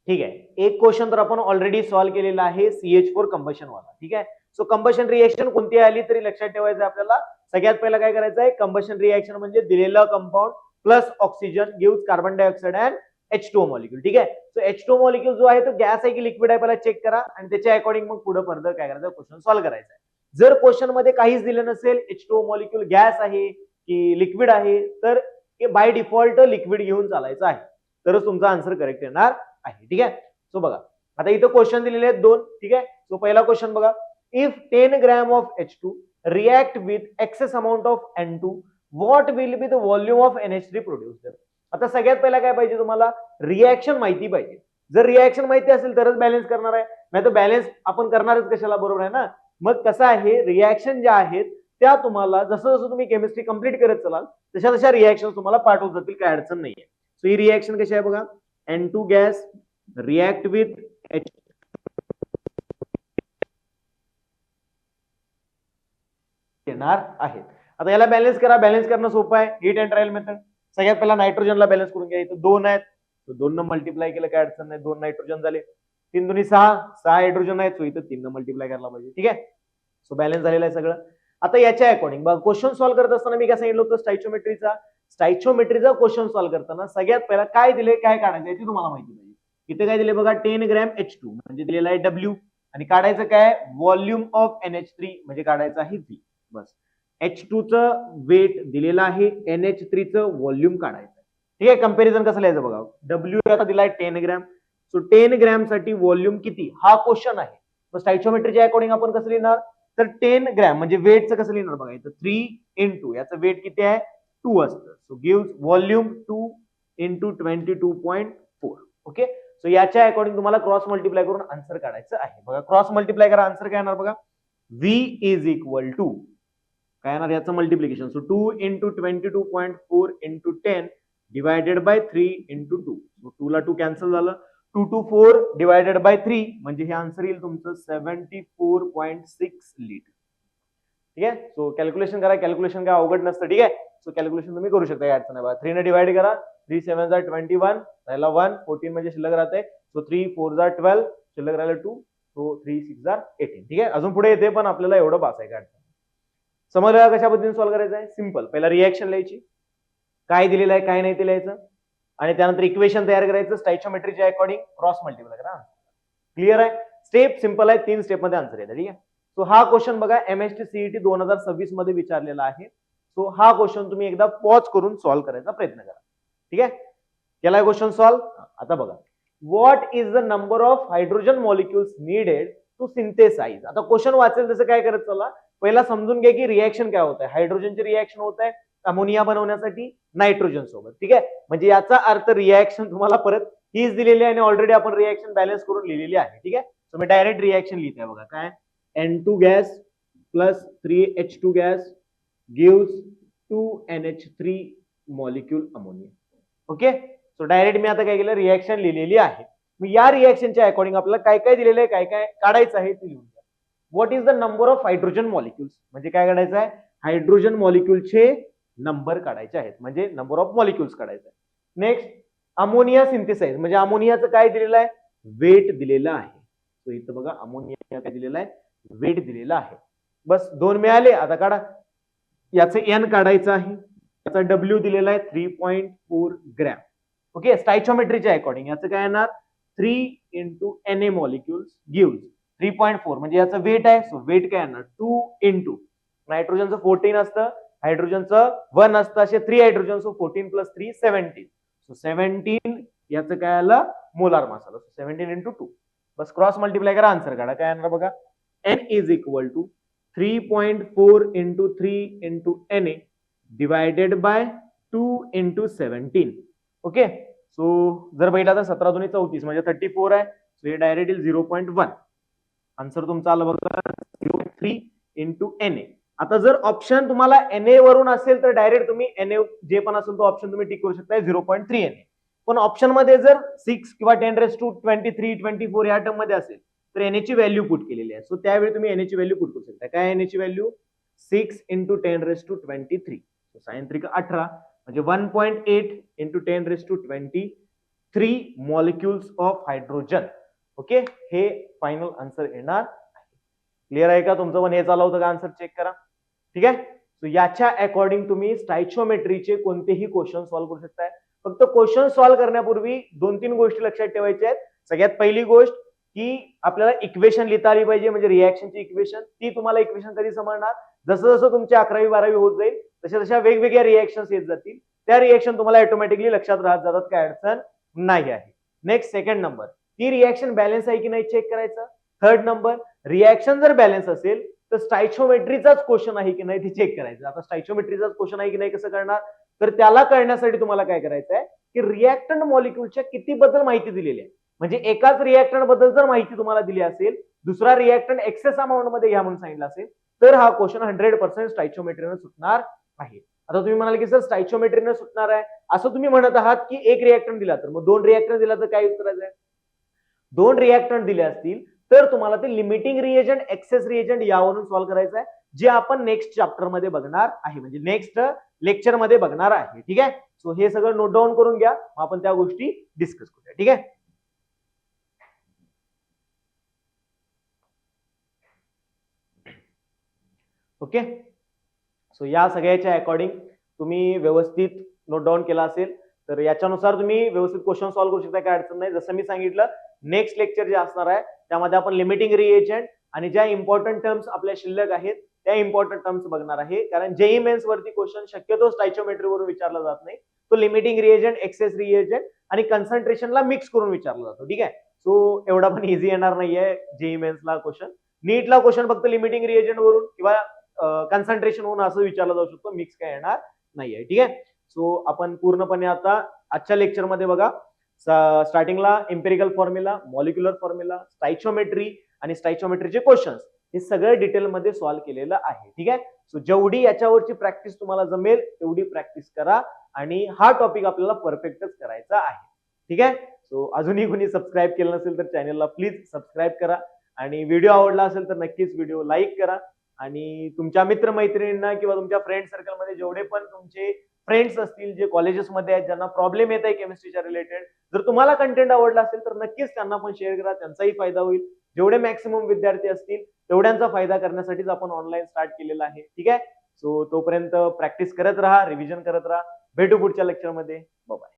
ठीक आहे. एक क्वेश्चन तर आपण ऑलरेडी सॉल्व्ह केलेला आहे, CH4 कंबशन वाला. ठीक आहे, सो कंबशन रिएक्शन कोणती आली तरी लक्षात ठेवायचं आपल्याला. सगळ्यात पहिला काय करायचं आहे, कंबशन रिएक्शन म्हणजे दिलेलं compound plus oxygen gives carbon dioxide and H2O molecule. ठीक आहे, सो H2O मॉलिक्यूल जो आहे तो गॅस आहे की लिक्विड आहे पहिला चेक करा आणि त्याच्या अकॉर्डिंग मग पुढे फर्दर काय करायचं, क्वेश्चन सॉल्व्ह करायचा आहे. जर क्वेश्चन मध्ये काहीच दिलं नसेल, H2O मॉलिक्यूल गॅस आहे की लिक्विड आहे, तर बाय डिफॉल्ट लिक्विड घेऊन चालायचं आहे, तरच तुमचा आन्सर करेक्ट येणार आहे. ठीक आहे, सो बघा आता इथं क्वेश्चन दिलेले आहेत 2. ठीक आहे, सो पहिला क्वेश्चन बघा, if 10 gram of H2 react with excess amount of N2 what will be the volume of NH3 produced. आता सगळ्यात पहिला काय पाहिजे तुम्हाला, रिएक्शन माहिती पाहिजे. जर रिएक्शन माहिती असेल तरच बॅलन्स करणार आहे, नाही तर बॅलन्स आपण करणारच कशाला, बरोबर आहे ना. मग कसं आहे, रिएक्शन ज्या आहेत त्या तुम्हाला जसं जसं तुम्ही केमिस्ट्री कंप्लीट करत चलाल तशा तशा रिएक्शन तुम्हाला पाठवत जातील, काय अडचण नाहीये. सो ही रिएक्शन कशी आहे बघा, N2 gas react with H येणार आहेत. आता याला बॅलन्स करा, बॅलन्स करणं सोपं आहे, हीट अँड ट्रायल मेथड. सगळ्यात पहिला नायट्रोजनला बॅलन्स करून घ्या. इथं 2 आहेत, 2 न मल्टिप्लाय केलं काय अडचण नाही, 2 नायट्रोजन झाले, 3 2 6 हायड्रोजन आहेत, सो इथं 3 न मल्टिप्लाय करायला पाहिजे. ठीक आहे, सो बॅलन्स झालेलं आहे सगळं. आता याच्या अकॉर्डिंग बघा, क्वेश्चन सॉल्व्ह करत असताना मी काय सांगितलं होतं, स्टाइचियोमेट्रीचा क्वेश्चन सॉल्व्ह करताना सगळ्यात पहिला काय दिले, काय काढायचं याची तुम्हाला माहिती पाहिजे. इथे काय दिले बघा, 10 ग्रॅम H2 म्हणजे दिलेला आहे W आणि काढायचं काय, व्हॉल्यूम ऑफ NH3 म्हणजे काढायचं आहे V. बस, H2 चं वेट दिलेलं आहे, NH3 चं व्हॉल्यूम काढायचं. ठीक आहे, कंपॅरिझन कसं लिहायचं बघा, W आता दिलाय 10 ग्रॅम, सो 10 ग्रॅम साठी व्हॉल्यूम किती हा क्वेश्चन आहे. मग स्टाइचियोमेट्रीच्या अकॉर्डिंग आपण कसं लिहिणार, तर 10 ग्रॅम म्हणजे वेटचं कसं लिहिणार बघा, इथं 3 × याचं वेट किती आहे 2 असतं, so gives volume 2 × 22.4. Okay, so याच्या अकॉर्डिंग तुम्हाला क्रॉस मल्टिप्लाय करून आन्सर काढायचं आहे. बघा क्रॉस मल्टिप्लाय करा, आन्सर काय येणार बघा, V = काय येणार याचं multiplication, so 2 × 22.4 × 10 divided by 3 × 2. So 2 ला 2 कॅन्सल झालं, 2 to 4 डिवायडेड बाय 3 म्हणजे हे आन्सर येईल तुमचं 74.6 लिटर. ठीक आहे, सो कॅल्क्युलेशन करा, कॅल्क्युलेशन काय अवघड नसतं. ठीक आहे, सो कॅल्क्युलेशन तुम्ही करू शकता, अडचण नाही बघा. 3 ने डिवाइड करा, 3 7 जा 21 राहिला 1, 14 म्हणजे शिल्लक राहते, सो 3 4 जा 12 शिल्लक राहिला 2, सो 3 6 जा 18. ठीक आहे, अजून पुढे येते पण आपल्याला एवढं पास आहे, काय अडचण. समजलं कशा पद्धतीने सॉल्व्ह करायचं आहे, सिंपल. पहिला रिएक्शन लिहायची, काय दिलेलं आहे काय नाही ते लिहायचं आणि त्यानंतर इक्वेशन तयार करायचं, स्टाइचियोमेट्रीच्या अकॉर्डिंग क्रॉस मल्टिप्लाय करा. क्लिअर आहे, स्टेप सिंपल आहे, 3 स्टेप मध्ये आन्सर येतं. ठीक आहे, सो हा क्वेश्चन बघा MST CET 2026 मध्ये विचारलेला आहे. सो हा क्वेश्चन तुम्ही एकदा पॉज करून सॉल्व्ह करायचा प्रयत्न करा. ठीक आहे, केलाय क्वेश्चन सॉल्व्ह. आता बघा, what is the number of hydrogen molecules needed to synthesize. आता क्वेश्चन वाचेल तसं काय करत चला, पहिला समजून घ्या की रिएक्शन काय होत आहे, हायड्रोजनचे रिएक्शन होत आहे, अमोनिया बनवण्यासाठी नायट्रोजन सोबत. ठीक आहे, म्हणजे याचा अर्थ रिएक्शन तुम्हाला परत हीच दिलेली आहे आणि ऑलरेडी आपण रिएक्शन बॅलन्स करून लिहिलेली आहे. ठीक आहे, सो मी डायरेक्ट रिएक्शन लिहिते बघा. काय N2 gas plus 3H2 gas gives 2NH3 molecule ammonia. Okay, so direct मी आता काय केलं, रिएक्शन लिहिलेली आहे. मी या रिएक्शनच्या अकॉर्डिंग आपल्याला काय काय दिलेलं आहे, काय काय काढायचं आहे ते लिहून घ्या. What is the number of hydrogen molecules, म्हणजे काय काढायचं आहे, हायड्रोजन मॉलिक्युलचे नंबर काढायचे आहेत, म्हणजे नंबर ऑफ मॉलिक्युल्स काढायचे आहे. नेक्स्ट अमोनिया सिंथेसाइज, म्हणजे अमोनियाचं काय दिलेलं आहे, वेट दिलेलं आहे. सो इथं बघा अमोनिया काय दिलेलं आहे, वेट दिलेलं आहे. बस 2 मिळाले. आता काढा, याचं एन काढायचं आहे, याचा डब्ल्यू दिलेला आहे 3.4 ग्रॅम. ओके, स्टायचोमेट्रीच्या अकॉर्डिंग याचं काय येणार, 3 into Na molecules gives 3.4, म्हणजे याचं वेट आहे. सो वेट काय येणार, 2 into नायट्रोजनचं 14 असतं, हायड्रोजनचं 1 असतं, असे 3 हायड्रोजन. So 14 plus 3 17. सो 17 याचं काय आलं, मोलार मास आलं. 17 into 2. बस क्रॉस मल्टिप्लाय करा, आन्सर काढा. काय येणार बघा, N is equal to 3.4 into 3 into Na divided by 2 into 17. Okay, so जर बघितला तर 17 दुनी 34 म्हणजे 34 आहे. सो हे डायरेक्ट येईल 0.1. आन्सर तुमचा आला बघा 0.3 into Na. आता जर ऑप्शन तुम्हाला Na वरून असेल तर डायरेक्ट तुम्ही Na जे पण असेल तो ऑप्शन तुम्ही टिक करू शकता 0.3 Na. पण ऑप्शन मध्ये जर 6 किंवा 10⁻23 24 या टर्म मध्ये असेल तर Na ची व्हॅल्यू पुट केलेली आहे. सो त्यावेळी तुम्ही Na ची व्हॅल्यू पुट करू शकता. काय Na ची व्हॅल्यू, 6 into 10⁻23. सो साइन 3 18 म्हणजे 1.8 into 10⁻23 molecules of hydrogen. Okay, हे फायनल आन्सर येणार. क्लिअर आहे का तुमचं पण हे चालू होतं का, आन्सर चेक करा. ठीक आहे, सो याच्या अकॉर्डिंग तुम्ही स्टायचोमेट्रीचे कोणतेही क्वेश्चन सॉल्व्ह करू शकताय. फक्त क्वेश्चन सॉल्व्ह करण्यापूर्वी 2-3 गोष्टी लक्षात ठेवायच्या आहेत. सगळ्यात पहिली गोष्ट की आपल्याला इक्वेशन लिहिता आली पाहिजे, म्हणजे रिएक्शनची इक्वेशन. ती तुम्हाला इक्वेशन कधी समजणार, जसं जसं तुमची 11वी 12वी होत जाईल तशा तशा वेगवेगळ्या रिएक्शन्स येत जातील. त्या रिएक्शन तुम्हाला ऑटोमॅटिकली लक्षात राहत जातात, काय अडचण नाही आहे. नेक्स्ट सेकंड नंबर, ती रिएक्शन बॅलन्स आहे की नाही चेक करायचं. थर्ड नंबर, रिएक्शन जर बॅलन्स असेल तर स्टायचोमेट्रीचाच क्वेश्चन आहे की नाही ते चेक करायचं. आता स्टायचोमेट्रीचाच क्वेश्चन आहे की नाही कसं करणार, तर त्याला कळण्यासाठी तुम्हाला काय करायचं आहे की रिएक्टंट मॉलिक्युलच्या किती बद्दल माहिती दिलेली आहे. म्हणजे एकाच रिएक्टंट बद्दल जर माहिती तुम्हाला दिली असेल, दुसरा रिएक्टंट एक्सेस अमाउंट मध्ये घ्या म्हणून सांगितलं असेल, तर हा क्वेश्चन 100% स्टायचोमेट्रीने सुटणार आहे. आता तुम्ही म्हणाल की सर स्टायचोमेट्रीने सुटणार आहे असं तुम्ही म्हणत आहात की एक रिएक्टंट दिला तर मग 2 रिएक्टंट दिला तर काय यूज करायचं आहे. 2 रिएक्टंट दिले असतील तर तुम्हाला ते लिमिटिंग रिएजंट, एक्सेस रिएजंट यावरून सॉल्व्ह करायचं आहे, जे आपण नेक्स्ट चॅप्टर मध्ये बघणार आहे, म्हणजे नेक्स्ट लेक्चर मध्ये बघणार आहे. ठीक आहे, सो हे सगळं नोट डाऊन करून घ्या, मग आपण त्या गोष्टी डिस्कस करूया. ठीक आहे, ओके. सो या सगळ्याच्या अकॉर्डिंग तुम्ही व्यवस्थित नोट डाऊन केला असेल तर याच्यानुसार तुम्ही व्यवस्थित क्वेश्चन सॉल्व्ह करू शकता, काय अडचण नाही. जसं मी सांगितलं नेक्स्ट लेक्चर जे असणार आहे त्यामध्ये आपण लिमिटिंग रिएजंट आणि ज्या इम्पॉर्टंट टर्म्स आपल्या शिल्लक आहेत त्या इम्पॉर्टंट टर्म्स बघणार आहे. कारण जेई मेन्स वरती क्वेश्चन शक्यतो स्टायचोमेट्री वरून विचारला जात नाही, तो लिमिटिंग रिएजंट, एक्सेस रिएजंट आणि कन्सन्ट्रेशनला मिक्स करून विचारला जातो. ठीक आहे, सो एवढा पण इझी येणार नाहीये जेई मेन्सला क्वेश्चन. नीटला क्वेश्चन फक्त लिमिटिंग रिएजंट वरून किंवा कन्सन्ट्रेशन होऊन असं विचारलं जाऊ शकतो, मिक्स काय येणार नाहीये. ठीक आहे, सो आपण पूर्णपणे आता आजच्या लेक्चर मध्ये बघा स्टार्टिंगला एम्पिरिकल फॉर्म्युला, मॉलिक्युलर फॉर्म्युला, स्टायचोमेट्री आणि स्टायचोमेट्रीचे क्वेश्चन्स हे सगळं डिटेल मध्ये सॉल्व्ह केलेलं आहे. ठीक आहे, सो जेवढी याच्यावरची प्रॅक्टिस तुम्हाला जमेल तेवढी प्रॅक्टिस करा आणि हा टॉपिक आपल्याला परफेक्टच करायचा आहे. ठीक आहे, सो अजूनही कोणी सबस्क्राईब केलं नसेल तर चॅनलला प्लीज सबस्क्राईब करा आणि व्हिडिओ आवडला असेल तर नक्कीच व्हिडिओ लाईक करा आणि तुमच्या मित्रमैत्रिणींना किंवा तुमच्या फ्रेंड सर्कलमध्ये जेवढे पण तुमचे फ्रेंड्स असतील जे कॉलेजेसमध्ये आहेत, ज्यांना प्रॉब्लेम येत आहे केमिस्ट्रीच्या रिलेटेड, जर तुम्हाला कंटेंट आवडला असेल तर नक्कीच त्यांना पण शेअर करा, त्यांचाही फायदा होईल. जेवढे मॅक्सिमम विद्यार्थी असतील तेवढ्यांचा फायदा करण्यासाठीच आपण ऑनलाईन स्टार्ट केलेला आहे. ठीक आहे, सो तोपर्यंत प्रॅक्टिस करत राहा, रिव्हिजन करत राहा. भेटू पुढच्या लेक्चरमध्ये. बाय.